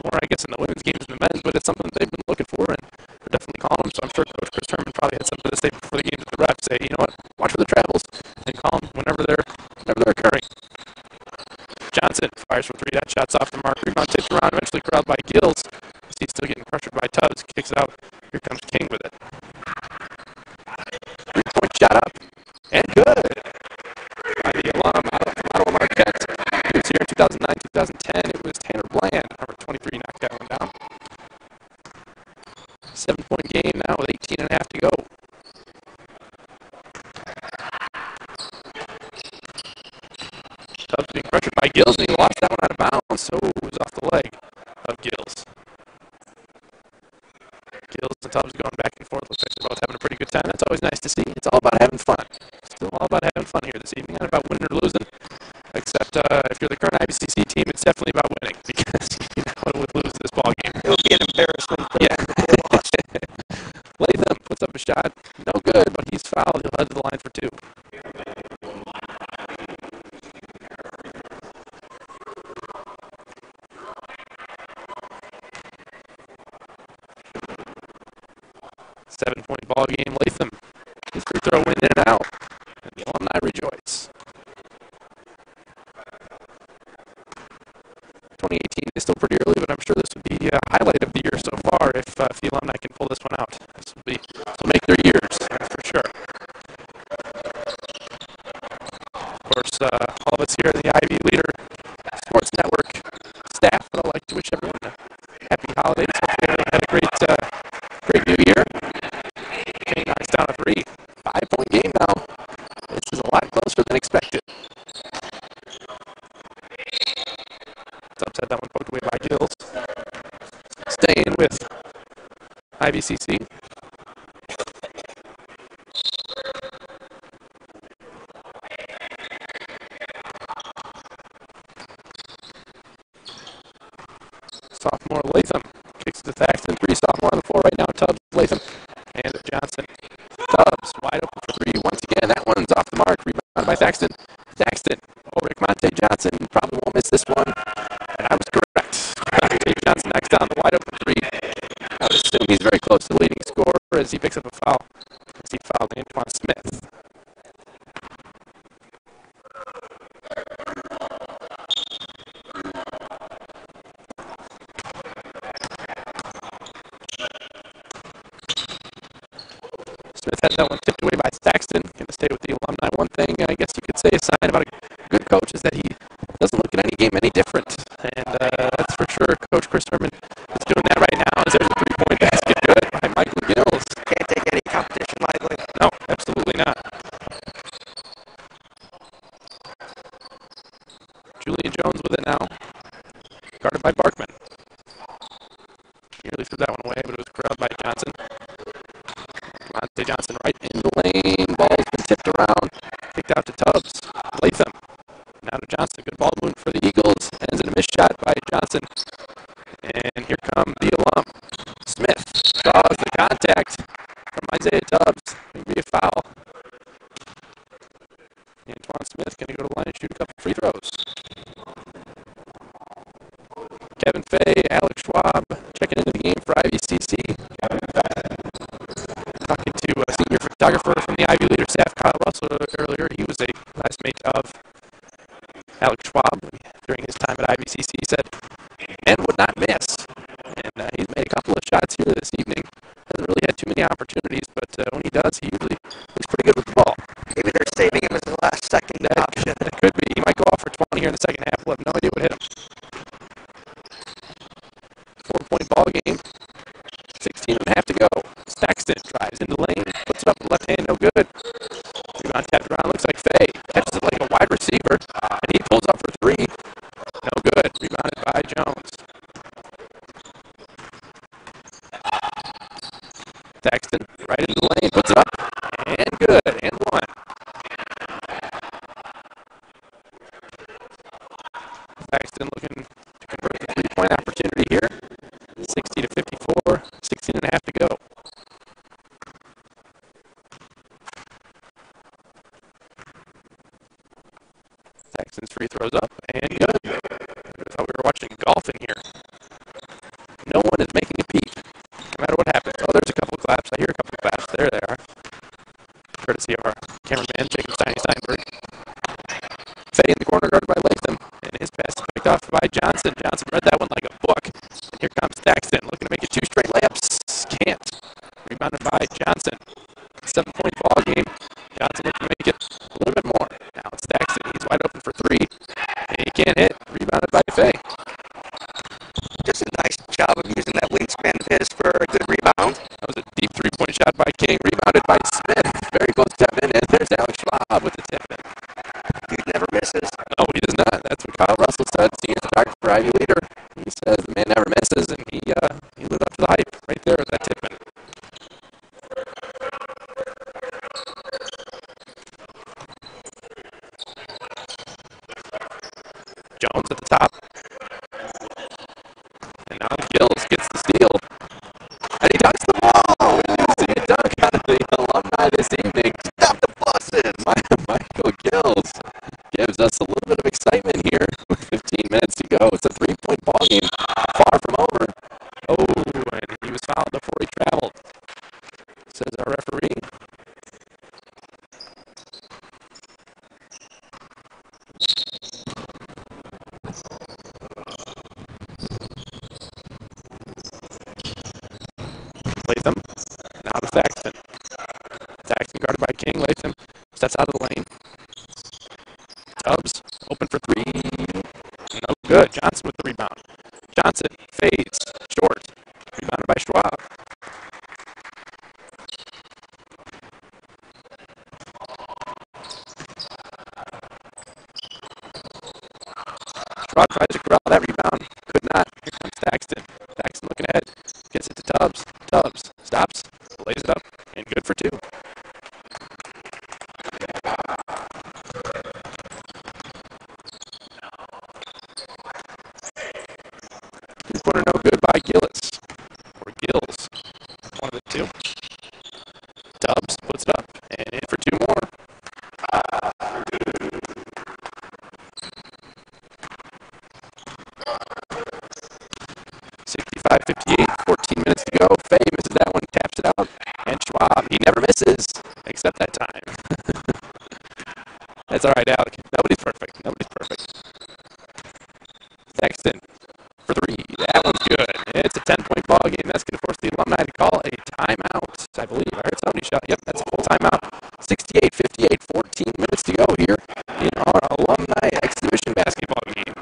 More, I guess, in the women's games than the men's, but it's something that they've been looking for, and they're definitely calling them. So I'm sure Coach Chris Herman probably had something to say before the games with the refs, say, you know what, watch for the travels, and call them whenever they're occurring. Johnson fires for 3. That shot's off the mark. Rebound tipped around, eventually corralled by Gills. He's still getting pressured by Tubbs. Kicks it out. Here comes King with it. 3-point shot up. And good. By the alum out of Ottawa Marquette. He was here in 2009-2010. It was Tanner Bland, number 23, knocked that one down. 7-point game now with 18.5 to go. Tubbs being pressured by Gills, and he lost that one out of bounds, so it was off the leg of Gills. Gills and Tubbs going back and forth. Looks like they're both having a pretty good time. That's always nice to see. It's all about having fun. Still all about having fun here this evening. Not about winning or losing. Except if you're the current IVCC team, it's definitely about winning because you would lose this ball game. It would be an embarrassment. Yeah. Latham puts up a shot. No good, but he's fouled 7-point ball game. Latham, his free throw went in and out. And the Alumni rejoice. 2018 is still pretty early, but I'm sure this would be a highlight of the year so far if the Alumni can pull this one out. This will make their years, for sure. Of course, all of us here at the Ivy Leader Sports Network staff would all like to wish everyone a happy holidays. Hopefully everyone had a great new year. Kane knocks down a 3. 5-point game now. This is a lot closer than expected. It's upset that one poked away by Gills. Staying with IVCC. Sophomore Latham kicks to Thaxton. 3 sophomore on the floor right now. Tubbs, Latham, and Johnson. Tubbs wide open for 3 once again. That one's off the mark. Rebound by Thaxton. Thaxton. Oh, Rick Monte Johnson probably won't miss this one. And I was correct. Monte Johnson knocks down the wide open 3. I would assume he's very close to the leading scorer as he picks up a foul. As he fouled Antoine Smith. Smith had that one tipped away by Thaxton. Going to stay with the Alumni. One thing I guess you could say a sign about a good coach is that he doesn't look at any game any different. And that's for sure. Coach Chris Herman is doing that right now. As there's a 3-point basket good by Michael Gills. Can't take any competition lightly. No, absolutely not. Julian Jones with it now. Guarded by Barkman. Nearly threw that one away, but it was corralled by Johnson. Monte Johnson right in the lane. Ball's been tipped around. Kicked out to Tubbs. Latham. Now to Johnson. Good ball movement for the Eagles. Ends in a missed shot by Johnson. And here come the alum. Smith draws the contact from Isaiah Tubbs. Maybe a foul. Antoine Smith going to go to the line and shoot a couple free throws. Kevin Fay, Alex Schwab checking into the game for IVCC. Talking to a senior photographer from the Ivy Leader staff, Kyle Russell, earlier. He was a classmate of Alex Schwab during his time at IVCC. He said, "Man would not miss." And he's made a couple of shots here this evening. Hasn't really had too many opportunities, but when he does, he usually looks pretty good with the ball. Maybe they're saving him as the last second option. That could be. He might go off for 20 here in the second half. We'll have no idea what hit him. 4-point ball game. 16 and a half to go. Thaxton drives into the lane, puts it up with the left hand, no good. Rebound tapped around, looks like Fay. Catches it like a wide receiver, and he pulls up for 3. No good. Rebounded by Jones. Thaxton right into the lane, puts it up, and good, and 1. Thaxton looking to convert the 3-point opportunity here. 60 to 54, 16 and a half to go. Thaxton's free throws up, and good. I thought we were watching golf in here. No one is making a peep, no matter what happens. Oh, there's a couple of claps. I hear a couple of claps. There they are. Courtesy of our cameraman, Jacob Steinberg. Fay in the corner, guarded by Latham, and his pass is picked off by Johnson. Johnson read that one like a book. And here comes Thaxton, looking to make it 2 straight layups. Can't. Rebounded by Johnson. 7-point ball game. Johnson looking to make it a little bit more. Now it's Thaxton. He's wide open for 3. And he can't hit. Rebounded by Fay. Just a nice job of using that wingspan of his for a good rebound. That was a deep 3-point shot by King. Rebounded by Smith. Very close to tap in. And there's Alex Schwab with the tip in. Dude never misses. No, he does not. That's what Kyle Russell said, senior photographer, Ivy Leader. He says the man never misses, and he lived up to the hype right there with that tip in. Jones at the top. And now Gills gets the steal. And he dunks the ball! We didn't see a dunk out of the Alumni this evening. Stop the buses! Michael Gills gives us a little bit of excitement here with 15 minutes to go. It's a 3-point ball game. Far from over. Oh, and he was fouled before he traveled. Latham. Now to Thaxton. Thaxton guarded by King. Latham steps out of the lane. Tubbs open for three. No good. Johnson with the rebound. Johnson fades. Short. Rebounded by Schwab. Schwab tries to corral that rebound. Could not. Here comes Thaxton. Thaxton looking ahead. Gets it to Tubbs. Tubbs stops. Lays it up. And good for two. Two-pointer no good by Gillis. Or Gills. One of the two. Tubbs puts it up. And in for two more. 65-58, 14 minutes to go. Fay misses that one, taps it out. And Schwab, he never misses, except that time. That's all right, Alec. Nobody's perfect. Nobody's perfect. Thaxton for three. That one's good. It's a 10-point ball game. That's going to force the Alumni to call a timeout, I believe. I heard somebody shout. Yep, that's a full timeout. 68-58, 14 minutes to go here in our Alumni exhibition basketball game.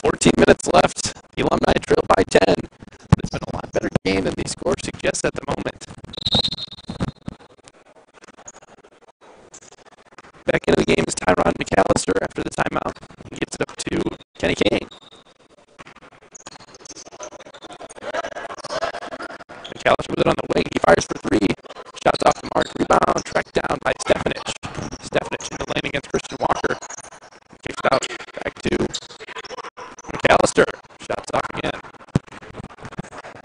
14 minutes left. The Alumni trail by 10. It's been a lot better game than the score suggests at the moment. Back into the game is Tyron McAllister after the timeout. He gets it up to Kenny King. McAllister with it on the wing. He fires for three. Shots off the mark. Rebound. Tracked down by Stefanich. Stefanich in the lane against Christian Walker. Kicks it out. Back to McAllister. Shots off again.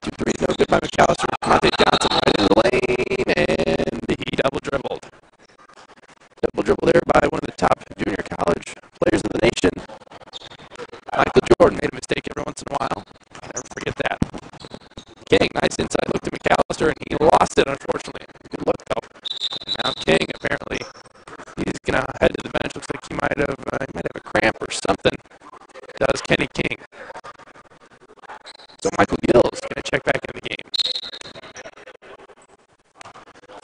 2 threes, no good by McAllister. Monte Johnson right into the lane, and he double dribbled. Double dribble there by one of the top junior college players in the nation. Michael Jordan made a mistake every once in a while. I'll never forget that. King, nice inside look to McAllister, and he lost it, unfortunately. Good look, though. And now King, apparently, he's going to head to the bench. Looks like he might have a cramp or something. Does Kenny King. So Michael Gill's going to check back in the game.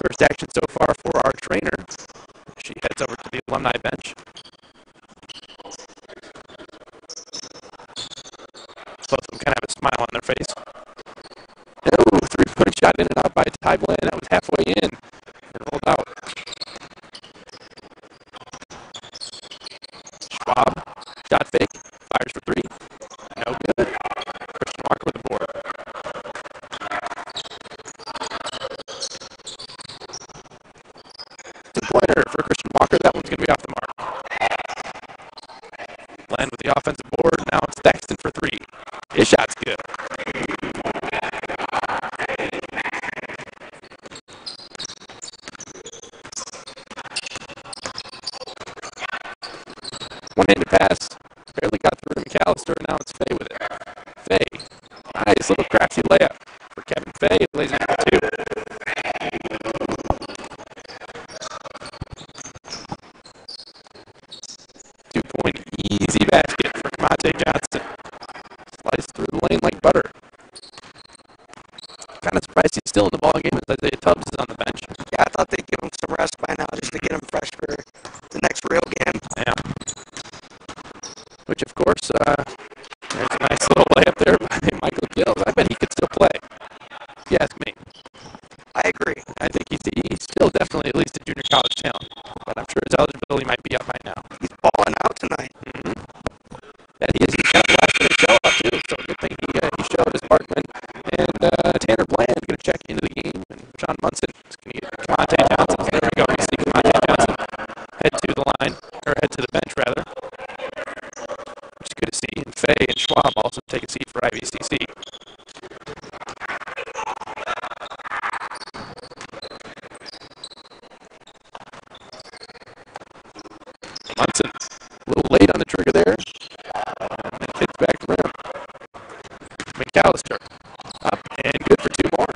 First action so far for our trainer. She heads over to the Alumni bench. Both of them kind of have a smile on their face. No, three-point shot in and out by Ty Glenn. That was halfway in and rolled out. Schwab, shot fake, fires for three. No good. Christian Walker with the board. Two-pointer for Christian Walker. That one's going to be off the mark. Glenn with the offensive board. Now it's Thaxton for three. His shot's good. One-handed pass. Barely got through to McAllister, and now it's Fay with it. Fay. Nice little crafty layup for Kevin Fay. Lays it for two. Two-point easy basket for Monte Johnson. Sliced through the lane like butter. Kind of surprised he's still in the ball game as Isaiah Tubbs is on the bench. Yeah, I thought they'd give him some rest by now just to get him fresh for the next real game. Yeah. Which, of course, there's a nice little layup there by Michael Gills. I bet he could still play, if you ask me. I I agree. I think he's still definitely at least a junior college talent, but I'm sure his eligibility might be up by now. He's balling out tonight. Yeah, he is kind of the last minute show up too, so good thing he showed his Parkman. And Tanner Bland going to check into the game, and Sean Munson is going to get Camonte Johnson. So there we go. You see Camonte Johnson head to the line, or head to the bench rather, which is good to see. And Faye and Schwab also take a seat for IVCC. Munson, a little late on the trigger there. And then kicks back to rim. McAllister, up and good for two more.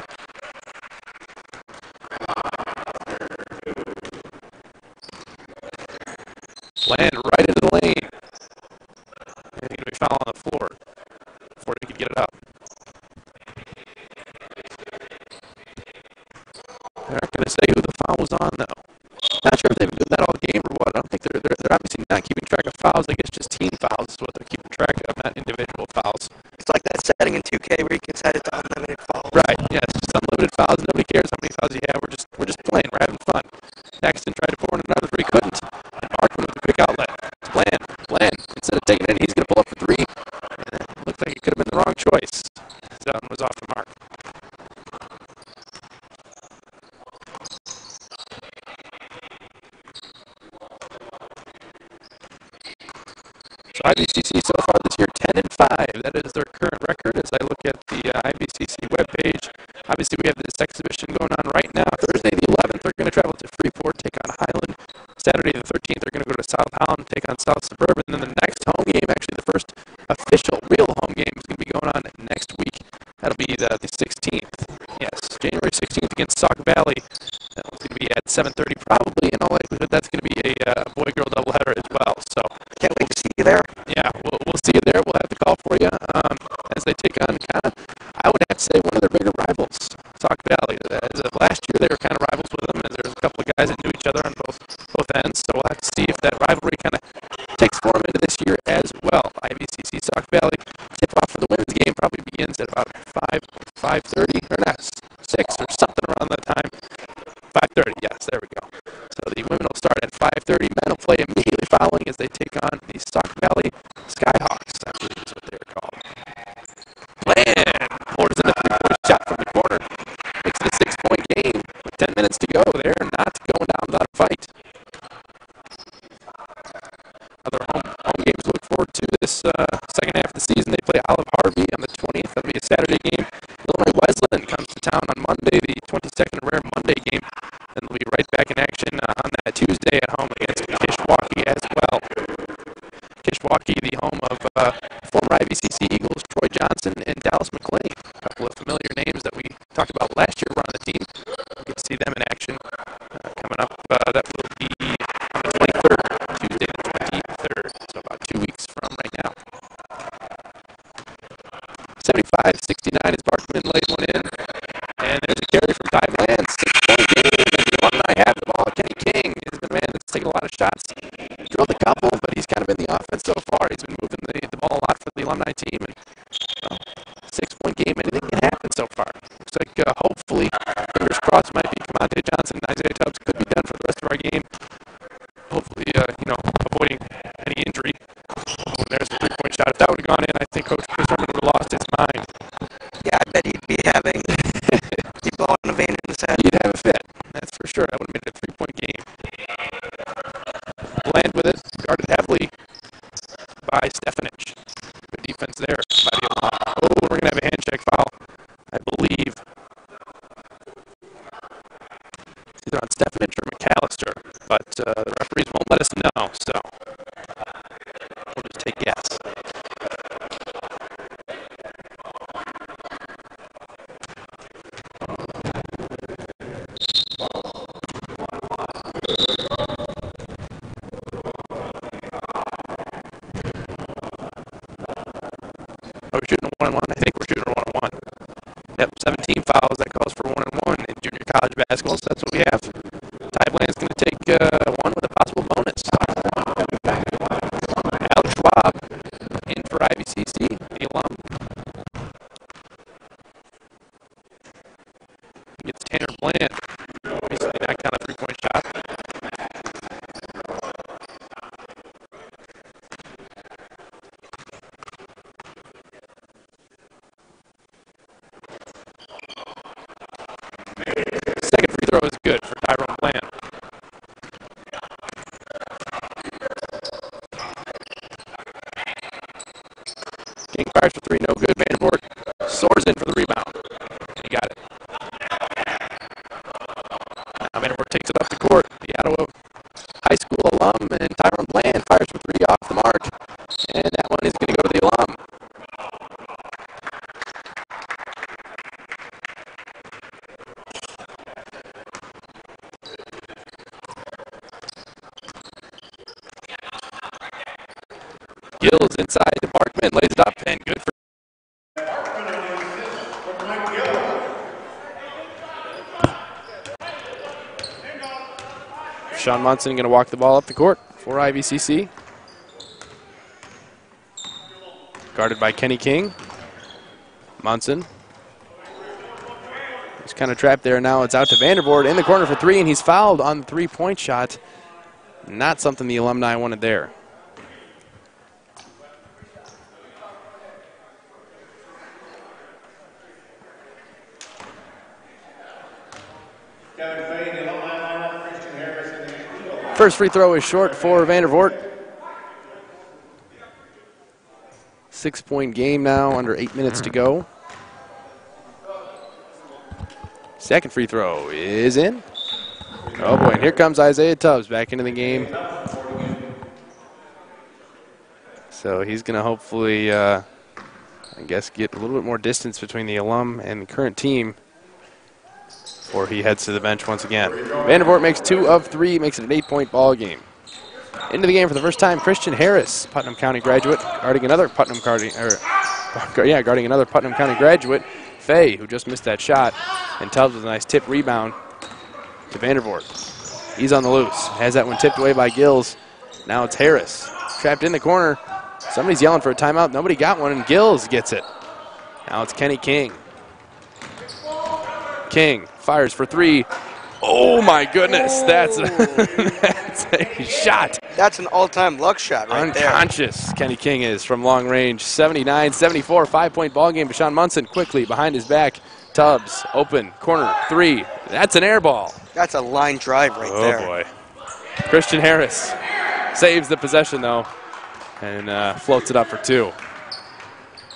Land right into the lane. And he's going to be foul on the floor before he can get it up. They're not going to say who the foul was on, though. Not sure if they've been doing that all game or what. I don't think they're obviously not keeping track of fouls. I guess just team fouls is what they're keeping track of, not individual fouls. It's like that setting in 2K where you can set it to unlimited fouls. Right, yes, just unlimited fouls. Nobody cares how many fouls you have. We're just playing. We're having fun. Daxton tried to pour in another three, couldn't. And Markman with a quick outlet. It's Bland. Instead of taking it in, he's going to pull up for three. Looked like it could have been the wrong choice. That one was off the mark. So IVCC so far this year 10-5. That is their current record. As I look at the IVCC webpage, obviously we have this exhibition going on right now. Thursday the 11th, they're going to travel to Freeport, take on Highland. Saturday the 13th, they're going to go to South Holland, take on South Suburban. And then the next home game, actually the first official real home game, is going to be going on next week. That'll be the 16th. Yes, January 16th against Sauk Valley. That one's going to be at 7:30 probably. In all likelihood, that's going to be a boy-girl doubleheader as well. So can't wait to see you there. Yeah, we'll see you there. We'll have the call for you as they take on kind of, I would have to say, one of their bigger rivals, Sauk Valley. As of last year, they were kind of rivals with them, as there's a couple of guys that knew each other on both ends. So we'll have to see if that rivalry kind of takes form into this year as well. IVCC Sauk Valley tip-off for the women's game probably begins at about 5:30 or not, 6 or something around that time. 5:30, yes, there we go. So the women will start at 5:30. Men will play immediately following as they take on the Sauk Valley Skyhawks, I believe is what they're called. Bland pours in a three-point shot from the corner. Makes it a 6-point game with 10 minutes to go. They're not going down without a fight. Other home games to look forward to this second half of the season. They play Olive Harvey on the 20th. That'll be a Saturday game. Illinois Wesleyan comes to town on Monday, the 22nd, a rare Monday game. And they'll be right back in action on that Tuesday at home against Kishwaukee as well. Kishwaukee, the home of former IVCC Eagles Troy Johnson and Dallas McClain. A couple of familiar names that we talked about last year were on the team. We'll get to see them in action coming up. That will be on the 23rd, Tuesday the 23rd. So about 2 weeks from right now. 75-69 is Barkman laid one in. And there's a carry from Ty Bland. 6-point game. And the Alumni have the ball. Kenny King has been a man that's taken a lot of shots. Drilled a couple, but he's kind of been the offense so far. He's been moving the ball a lot for the Alumni team. And 6-point game, anything can happen so far. Looks like hopefully, fingers crossed, might be Camonte Johnson and Isaiah Tubbs could be done for the rest of our game. Hopefully, avoiding any injury. Oh, there's the three-point shot. If that would have gone in, I think Coach Chris Herman would have lost his mind. Yeah, I bet he'd be having people on the vein in his head. He'd have a fit. That's for sure. That would have made it a 3-point game. Bland with it, guarded heavily by Stefanich. Good defense there by the Alumni. Oh, we're going to have a hand check foul, I believe. It's either on Stefanich or McAllister, but the referees won't let us know, so we'll just take guess. Are we shooting a 1-on-1? I think we're shooting a 1-on-1. Yep, 17 fouls. That calls for 1-on-1 in junior college basketball, so that's what we have. Ty Bland's going to take one with a possible bonus. Alex Schwab in for IVCC, the alum. He gets Tanner Bland. Recently knocked down a three-point shot. Second free throw is good for Tyrone Bland. King fires for three, no good. Vandervoort soars in for the rebound. He got it. Now Vandervoort takes it up the court. The Ottawa High School alum, and Tyrone Bland fires for three off the mark. And that one is going to go to the alum. Gills inside to Parkman, lays it up and good for. Sean Munson going to walk the ball up the court for IVCC. Guarded by Kenny King. Munson. He's kind of trapped there now. It's out to Vandervoort in the corner for three, and he's fouled on the three-point shot. Not something the Alumni wanted there. First free throw is short for Vandervoort. 6-point game now, under 8 minutes to go. Second free throw is in. Oh boy, and here comes Isaiah Tubbs back into the game. So he's going to hopefully, I guess, get a little bit more distance between the alum and the current team before he heads to the bench once again. Vandervoort makes 2 of 3, makes it an 8-point ball game. Into the game for the first time, Christian Harris, Putnam County graduate, guarding another Putnam County graduate, Fay, who just missed that shot, and Tubbs with a nice tip rebound to Vandervoort. He's on the loose, has that one tipped away by Gills. Now it's Harris, trapped in the corner. Somebody's yelling for a timeout. Nobody got one, and Gills gets it. Now it's Kenny King. King fires for three. Oh my goodness, that's a shot. That's an all-time luck shot right Unconscious, there. Kenny King is from long range. 79-74, 5-point ball game. Bashawn Munson quickly behind his back. Tubbs, open, corner, three. That's an air ball. That's a line drive right there. Oh boy. Christian Harris saves the possession though and floats it up for two.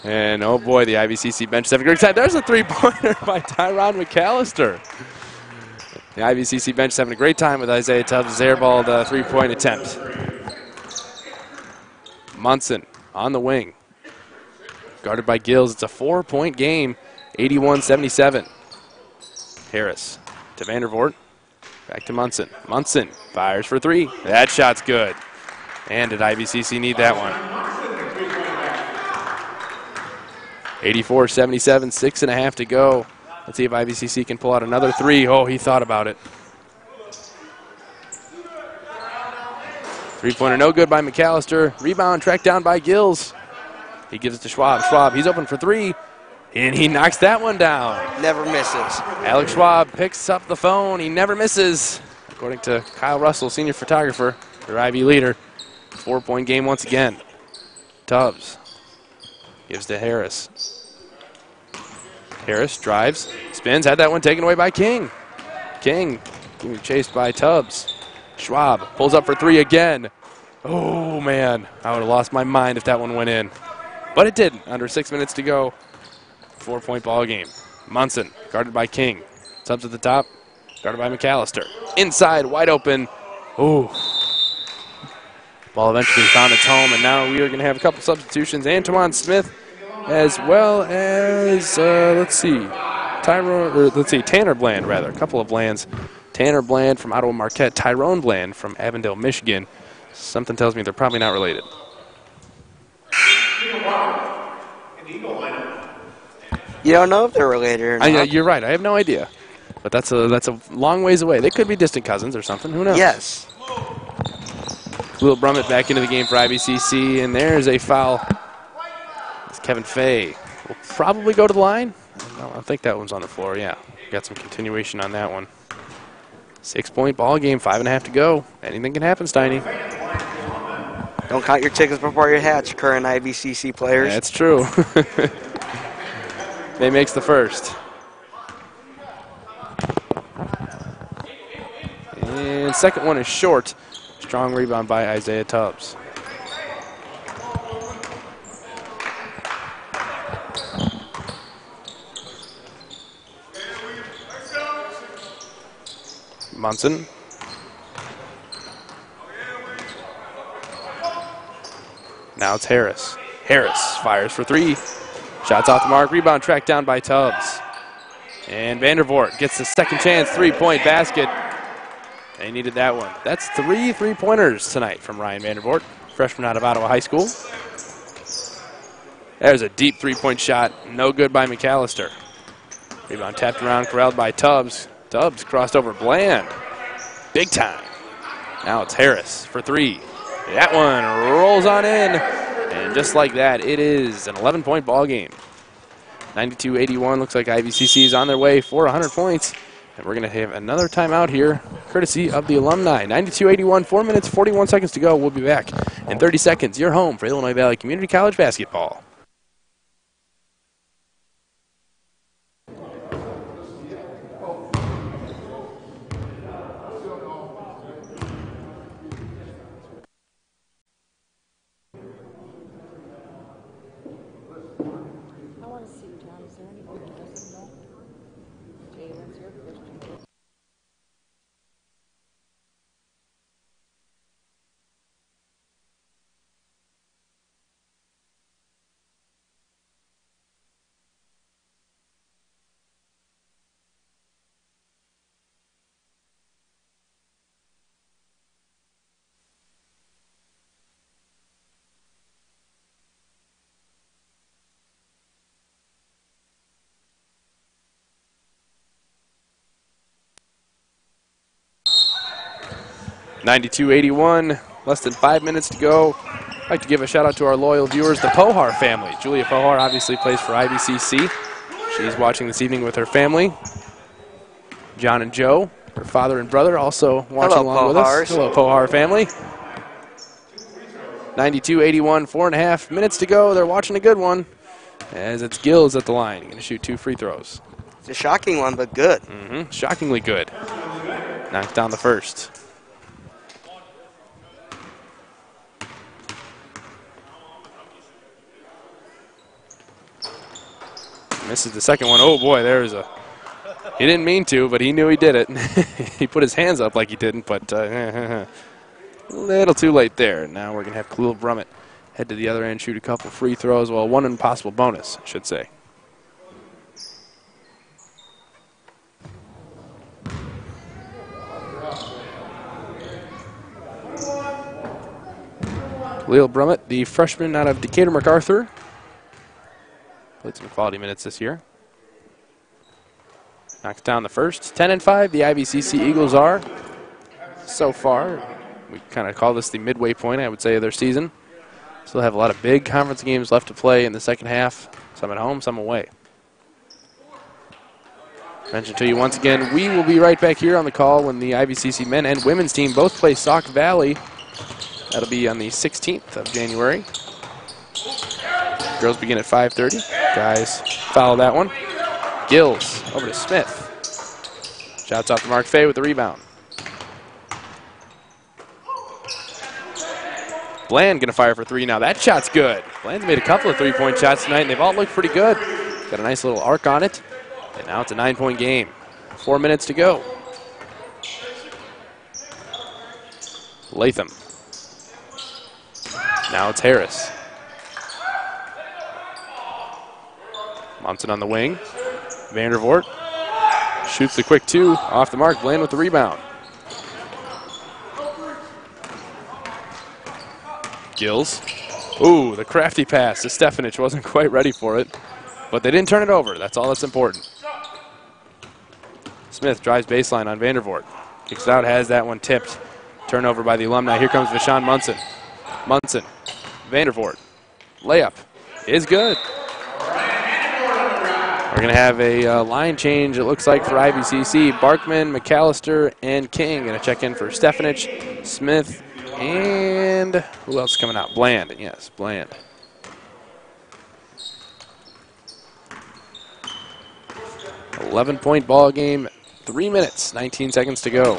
And oh boy, the IVCC bench is having a great time. There's a three-pointer by Tyron McAllister. The IVCC bench is having a great time with Isaiah Tubbs' airballed three-point attempt. Munson on the wing. Guarded by Gills. It's a 4-point game, 81-77. Harris to Vandervoort. Back to Munson. Munson fires for three. That shot's good. And did IVCC need that one? 84-77, 6.5 to go. Let's see if IVCC can pull out another three. Oh, he thought about it. Three-pointer no good by McAllister. Rebound tracked down by Gills. He gives it to Schwab. Schwab, he's open for three, and he knocks that one down. Never misses. Alex Schwab picks up the phone. He never misses, according to Kyle Russell, senior photographer, their Ivy leader. 4-point game once again. Tubbs gives to Harris. Harris drives, spins, had that one taken away by King. King being chased by Tubbs. Schwab pulls up for three again. Oh, man, I would have lost my mind if that one went in. But it didn't. Under 6 minutes to go. 4-point ball game. Munson guarded by King. Tubbs at the top, guarded by McAllister. Inside, wide open. Oh. Ball eventually found its home, and now we are going to have a couple substitutions. Antoine Smith, as well as, Tanner Bland, rather. A couple of Blands. Tanner Bland from Ottawa Marquette, Tyrone Bland from Avondale, Michigan. Something tells me they're probably not related. You don't know if they're related or not. You're right. I have no idea. But that's a long ways away. They could be distant cousins or something. Who knows? Yes. Will Brummett back into the game for IVCC, and there's a foul. It's Kevin Fay will probably go to the line. I think that one's on the floor, yeah. Got some continuation on that one. 6-point ball game, 5.5 to go. Anything can happen, Steiny. Don't count your chickens before you hatch, current IVCC players. That's true. May makes the first. And second one is short. Strong rebound by Isaiah Tubbs. Munson. Now it's Harris. Harris fires for three. Shots off the mark. Rebound tracked down by Tubbs. And Vandervoort gets the second chance three-point basket. They needed that one. That's 3 3-pointers tonight from Ryan Vandervoort, freshman out of Ottawa High School. There's a deep three-point shot. No good by McAllister. Rebound tapped around, corralled by Tubbs. Tubbs crossed over Bland. Big time. Now it's Harris for three. That one rolls on in. And just like that, it is an 11-point ball game. 92-81. Looks like IVCC is on their way for 100 points. And we're going to have another timeout here, courtesy of the Alumni. 92-81, 4 minutes, 41 seconds to go. We'll be back in 30 seconds. You're home for Illinois Valley Community College basketball. (92-81), less than 5 minutes to go. I'd like to give a shout out to our loyal viewers, the Pohar family. Julia Pohar obviously plays for IVCC. She's watching this evening with her family. John and Joe, her father and brother, also watching along with us. Hello, Pohar family. 92-81, 4.5 minutes to go. They're watching a good one as it's Gills at the line. Going to shoot 2 free throws. It's a shocking one, but good. Shockingly good. Knocks down the first. Misses the second one. Oh boy, there's a. He didn't mean to, but he knew he did it. He put his hands up like he didn't, but a little too late there. Now we're going to have Khalil Brummett head to the other end, shoot a couple free throws. Well, one impossible bonus, I should say. Khalil Brummett, the freshman out of Decatur MacArthur. Played some quality minutes this year. Knocks down the first. 10-5, the IVCC Eagles are. So far, we kind of call this the midway point, I would say, of their season. Still have a lot of big conference games left to play in the second half. Some at home, some away. Mention to you once again, we will be right back here on the call when the IVCC men and women's team both play Sauk Valley. That'll be on the 16th of January. Girls begin at 5:30. Guys follow that one. Gills over to Smith. Shots off the mark. Fay with the rebound. Bland going to fire for three now. That shot's good. Bland's made a couple of three-point shots tonight, and they've all looked pretty good. Got a nice little arc on it. And now it's a 9-point game. 4 minutes to go. Latham. Now it's Harris. Munson on the wing. Vandervoort shoots the quick two off the mark. Bland with the rebound. Gills. Ooh, the crafty pass to Stefanich. Wasn't quite ready for it, but they didn't turn it over. That's all that's important. Smith drives baseline on Vandervoort. Kicks it out, has that one tipped. Turnover by the Alumni. Here comes Vashon Munson. Munson. Vandervoort. Layup is good. We're We're going to have a line change, it looks like, for IVCC. Barkman, McAllister, and King going to check in for Stefanich, Smith, and who else coming out? Bland. Yes, Bland. .11 ball game, 3 minutes, 19 seconds to go.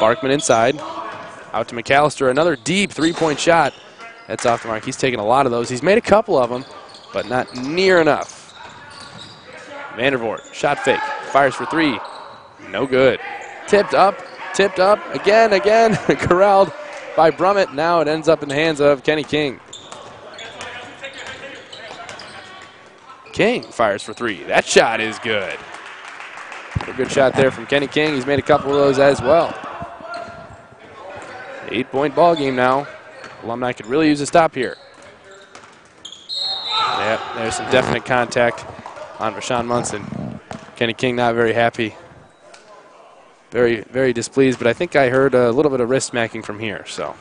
Barkman inside, out to McAllister, another deep three-point shot. That's off the mark. He's taken a lot of those. He's made a couple of them, but not near enough. Vandervoort, shot fake, fires for three, no good. Tipped up, again, corralled by Brummett. Now it ends up in the hands of Kenny King. King fires for three. That shot is good. A good shot there from Kenny King. He's made a couple of those as well. 8-point ball game now. Alumni could really use a stop here. Yep, there's some definite contact on Rashawn Munson. Kenny King not very happy. Very, very displeased, but I think I heard a little bit of wrist smacking from here, so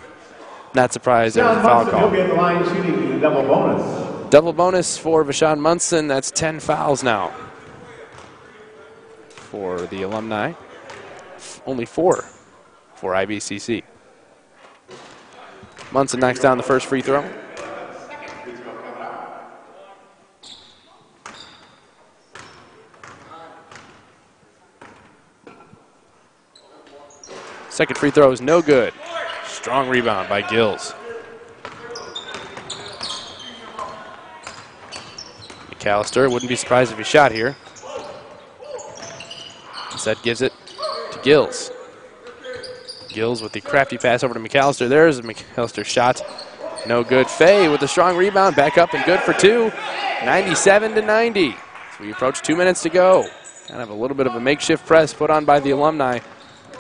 not surprised there was a foul call. He'll be at the line shooting the double bonus. Double bonus for Vashawn Munson. That's 10 fouls now for the Alumni. Only 4 for IVCC. Munson knocks down the first free throw. Second free throw is no good. Strong rebound by Gills. McAllister, wouldn't be surprised if he shot here. Instead gives it to Gills. Gills with the crafty pass over to McAllister. There's a McAllister shot. No good. Fay with a strong rebound. Back up and good for 2. 97-90. So we approach 2 minutes to go. Kind of a little bit of a makeshift press put on by the Alumni.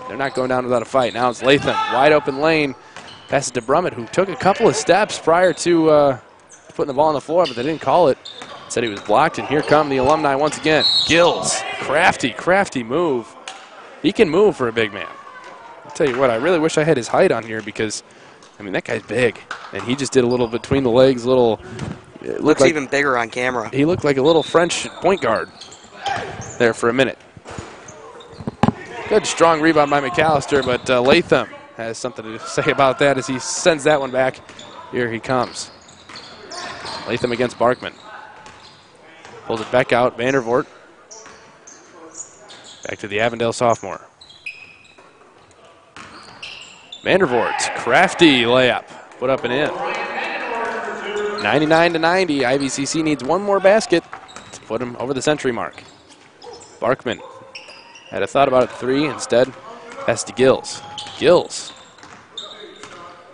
They're not going down without a fight. Now it's Latham. Wide open lane. Passes to Brummett, who took a couple of steps prior to putting the ball on the floor, but they didn't call it. Said he was blocked, and here come the Alumni once again. Gills. Crafty move. He can move for a big man. I'll tell you what, I really wish I had his height on here because, I mean, that guy's big. And he just did a little between the legs, looks like, even bigger on camera. He looked like a little French point guard there for a minute. Good strong rebound by McAllister, but Latham has something to say about that as he sends that one back. Here he comes. Latham against Barkman. Pulls it back out, Vandervoort. Back to the Avondale sophomore. Vandervoort, crafty layup, put up and in. 99-90, IVCC needs one more basket to put him over the century mark. Barkman had a thought about it 3, instead pass to Gills. Gills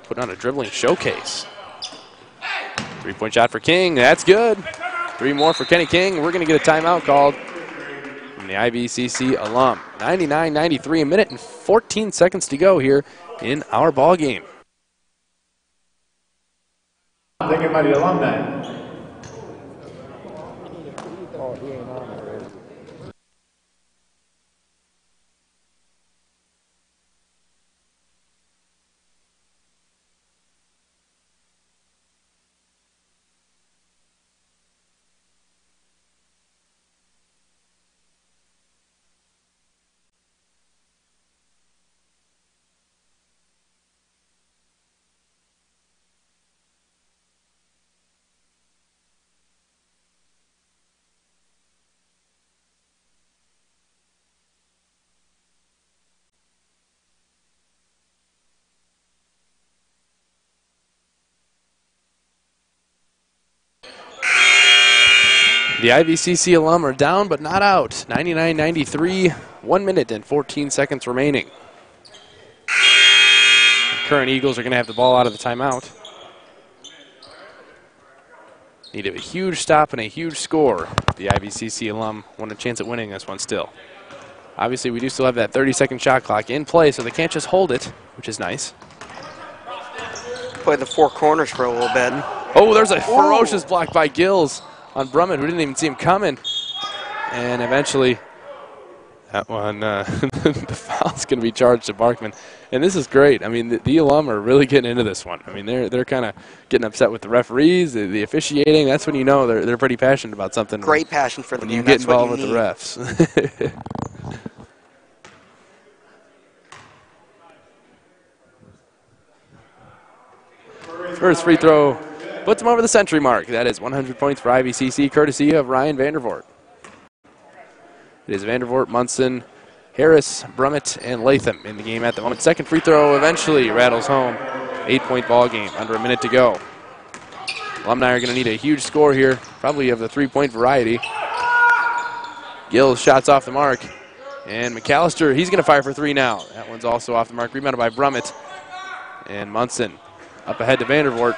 put on a dribbling showcase. 3-point shot for King, that's good. 3 more for Kenny King. We're going to get a timeout called from the IVCC alum. 99-93, a minute and 14 seconds to go here in our ball game. Taken by the Alumni. The IVCC alum are down but not out. 99-93, 1 minute and 14 seconds remaining. The current Eagles are going to have the ball out of the timeout. Need a huge stop and a huge score. The IVCC alum want a chance at winning this one still. Obviously, we do still have that 30-second shot clock in play, so they can't just hold it, which is nice. Play the 4 corners for a little bit. Oh, there's a ferocious block by Gills on Brummett, who didn't even see him coming. And eventually, That one, the foul's going to be charged to Barkman. And this is great. I mean, the alum are really getting into this one. I mean, they're kind of getting upset with the referees, the officiating. That's when you know they're pretty passionate about something. Great passion for the game. You get involved with the refs. First free throw puts him over the century mark. That is 100 points for IVCC, courtesy of Ryan Vandervoort. It is Vandervoort, Munson, Harris, Brummett, and Latham in the game at the moment. Second free throw eventually rattles home. 8-point ball game, under a minute to go. Alumni are going to need a huge score here, probably of the three-point variety. Gills shots off the mark. And McAllister, he's going to fire for three now. That one's also off the mark, rebounded by Brummett. And Munson up ahead to Vandervoort.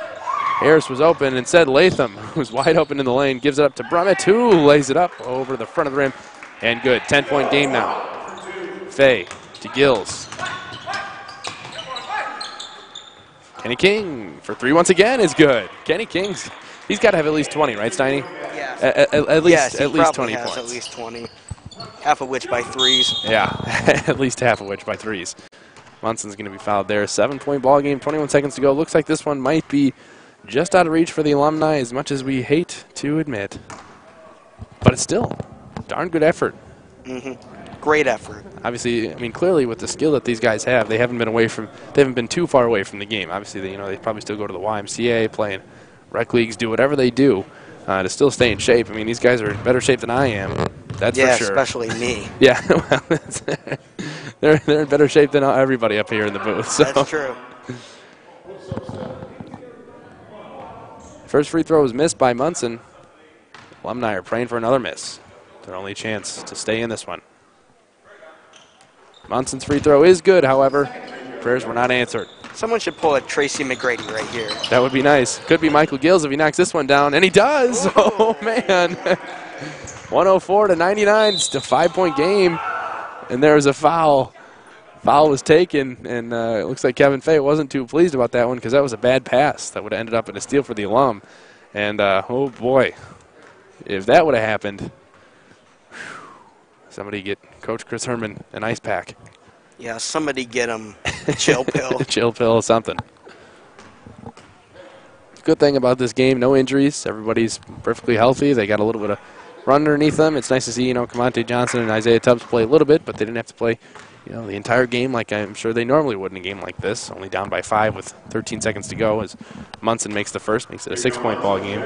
Harris was open, and said Latham, who's wide open in the lane, gives it up to Brummett, who lays it up over the front of the rim. And good, 10-point game now. Fay to Gills. Kenny King for three once again is good. Kenny King's, he's got to have at least 20, right, Steiny? Yes. At least 20 has points. At least 20. Half of which by threes. Yeah, at least half of which by threes. Munson's going to be fouled there. 7-point ball game, 21 seconds to go. Looks like this one might be just out of reach for the Alumni, as much as we hate to admit. But it's still darn good effort. Great effort. Obviously, I mean, clearly with the skill that these guys have, they haven't been too far away from the game. Obviously, they probably still go to the YMCA, play in rec leagues, do whatever they do to still stay in shape. I mean, these guys are in better shape than I am. That's for sure. Especially me. Yeah, well, they're in better shape than everybody up here in the booth. So. That's true. First free throw was missed by Munson. Alumni are praying for another miss. Their only chance to stay in this one. Munson's free throw is good, however. Prayers were not answered. Someone should pull a Tracy McGrady right here. That would be nice. Could be Michael Gills if he knocks this one down, and he does. Oh man. 104 to 99. It's a 5-point game, and there's a foul. Foul was taken, and it looks like Kevin Fay wasn't too pleased about that one because that was a bad pass that would have ended up in a steal for the alum. And oh boy, if that would have happened, somebody get Coach Chris Herman an ice pack. Yeah, somebody get him a chill pill. Chill pill, something. Good thing about this game, no injuries. Everybody's perfectly healthy. They got a little bit of run underneath them. It's nice to see, Camonte Johnson and Isaiah Tubbs play a little bit, but they didn't have to play, the entire game like I'm sure they normally would in a game like this. Only down by 5 with 13 seconds to go as Munson makes the first, makes it a 6-point ball game.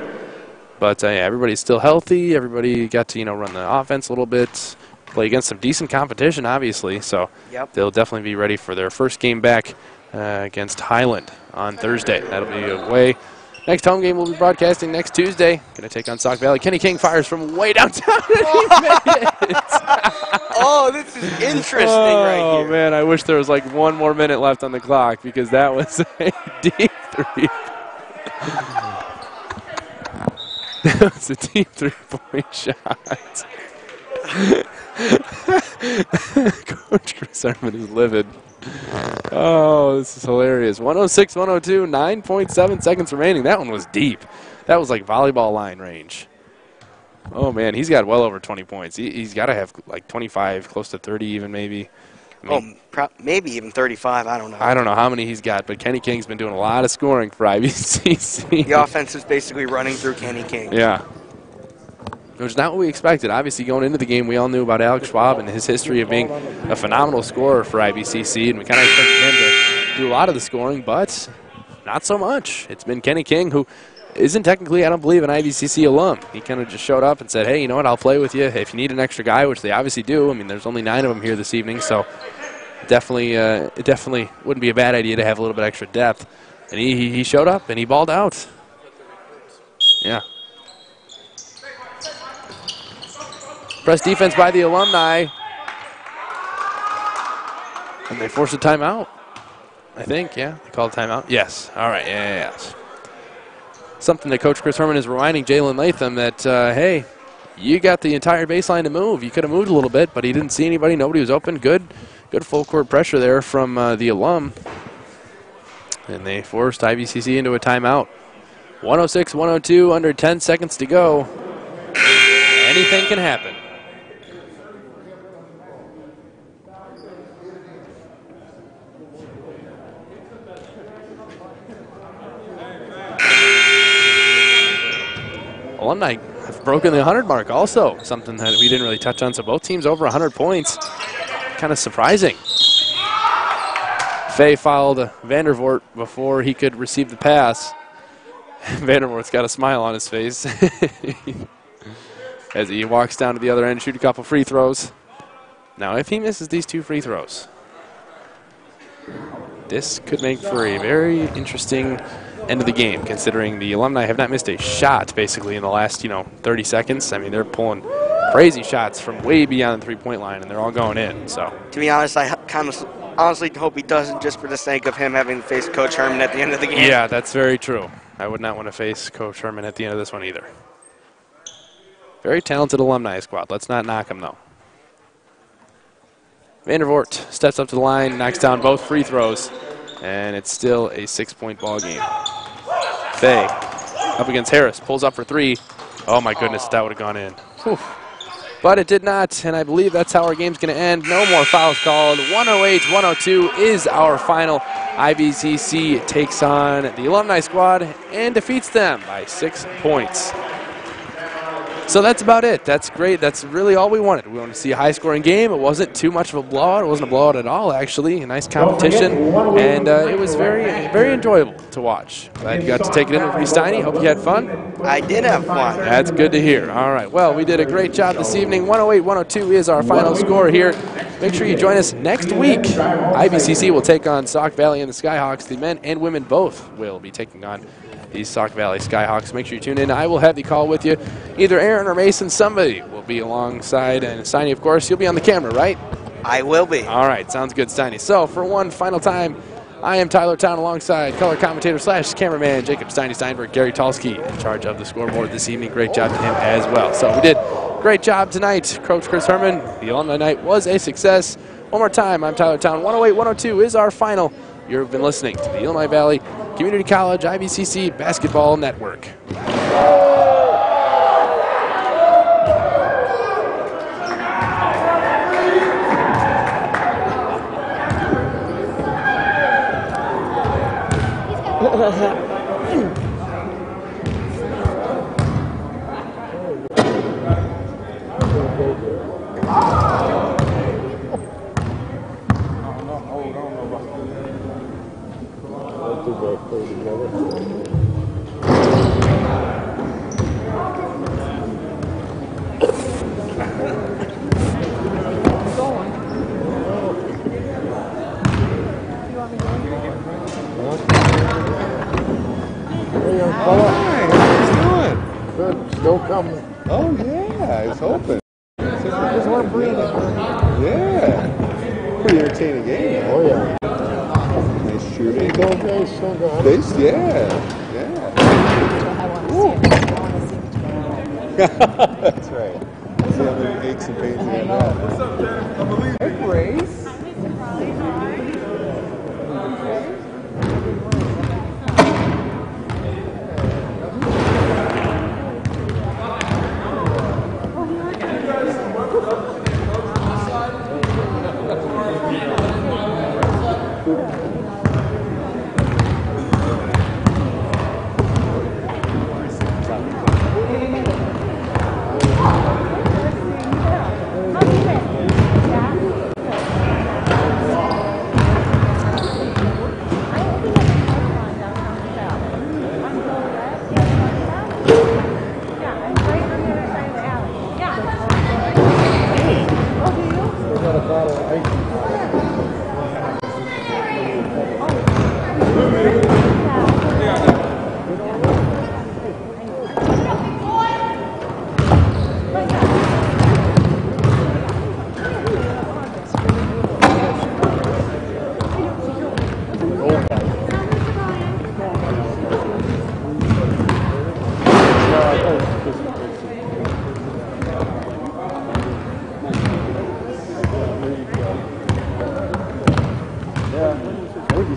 But yeah, everybody's still healthy. Everybody got to, run the offense a little bit, play against some decent competition, obviously. So they'll definitely be ready for their first game back against Highland on Thursday. That'll be away. Next home game we'll be broadcasting next Tuesday. Going to take on Sauk Valley. Kenny King fires from way downtown. Oh, this is interesting right here. Oh, man, I wish there was like 1 more minute left on the clock because that was a deep three. That was a deep 3-point shot. Coach Chris Herman is livid. Oh, this is hilarious. 106-102, 9.7 seconds remaining. That one was deep. That was like volleyball line range. Oh, man, he's got well over 20 points. He's got to have like 25, close to 30 even maybe. I mean, maybe even 35. I don't know. I don't know how many he's got, but Kenny King's been doing a lot of scoring for IVCC. The offense is basically running through Kenny King. Yeah. Which is not what we expected. Obviously, going into the game, we all knew about Alex Schwab and his history of being a phenomenal scorer for IVCC, and we kind of expected him to do a lot of the scoring, but not so much. It's been Kenny King, who isn't technically, I don't believe, an IVCC alum. He kind of just showed up and said, hey, you know what, I'll play with you if you need an extra guy, which they obviously do. I mean, there's only 9 of them here this evening, so it definitely wouldn't be a bad idea to have a little bit extra depth. And he showed up, and he balled out. Yeah. Press defense by the Alumni. And they force a timeout. I think, yeah. They called a timeout. Yes. All right. Yeah. Something that Coach Chris Herman is reminding Jalen Latham that, hey, you got the entire baseline to move. You could have moved a little bit, but he didn't see anybody. Nobody was open. Good full court pressure there from the alum. And they forced IVCC into a timeout. 106-102, under 10 seconds to go. Anything can happen. Alumni have broken the 100 mark also, something that we didn't really touch on. So both teams over 100 points. Kind of surprising. Fay fouled Vandervoort before he could receive the pass. Vandervoort's got a smile on his face as he walks down to the other end, shoot a couple free throws. Now, if he misses these 2 free throws, this could make for a very interesting end of the game, considering the Alumni have not missed a shot basically in the last 30 seconds. I mean, they're pulling crazy shots from way beyond the three-point line, and they're all going in. So, to be honest, I honestly hope he doesn't, just for the sake of him having to face Coach Herman at the end of the game. Yeah, that's very true. I would not want to face Coach Herman at the end of this one either. Very talented Alumni squad. Let's not knock him, though. Vandervoort steps up to the line, knocks down both free throws, and it's still a 6-point ball game. Fay up against Harris, pulls up for 3. Oh my goodness, that would have gone in. Whew. But it did not, and I believe that's how our game's going to end. No more fouls called. 108-102 is our final. IVCC takes on the Alumni squad and defeats them by 6 points. So that's about it. That's great. That's really all we wanted. We wanted to see a high-scoring game. It wasn't too much of a blowout. It wasn't a blowout at all, actually. A nice competition, and it was very, very enjoyable to watch. Glad you got to take it in with me, Steiny. Hope you had fun. I did have fun. That's good to hear. All right. Well, we did a great job this evening. 108-102 is our final score here. Make sure you join us next week. IVCC will take on Sauk Valley and the Skyhawks. The men and women both will be taking on these Sauk Valley Skyhawks. Make sure you tune in. I will have the call with you. Either Aaron or Mason, somebody will be alongside. And Steiny, of course, you'll be on the camera, right? I will be. All right, sounds good, Steiny. So for one final time, I am Tyler Town alongside color commentator / cameraman Jacob Steiny Steinberg, Gary Tulski in charge of the scoreboard this evening. Great job to him as well. So we did a great job tonight. Coach Chris Herman, the alumni night was a success. One more time, I'm Tyler Town. 108-102 is our final. You've been listening to the Illinois Valley Community College IVCC Basketball Network. Still coming. Oh, yeah, I was hoping. Just want to breathe. Yeah. Pretty entertaining game. Oh, yeah. Nice shooting. Base, yeah. That's right. See how many aches and pains you got. Hey, Grace.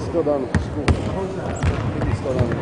Still down at the school. Still down in the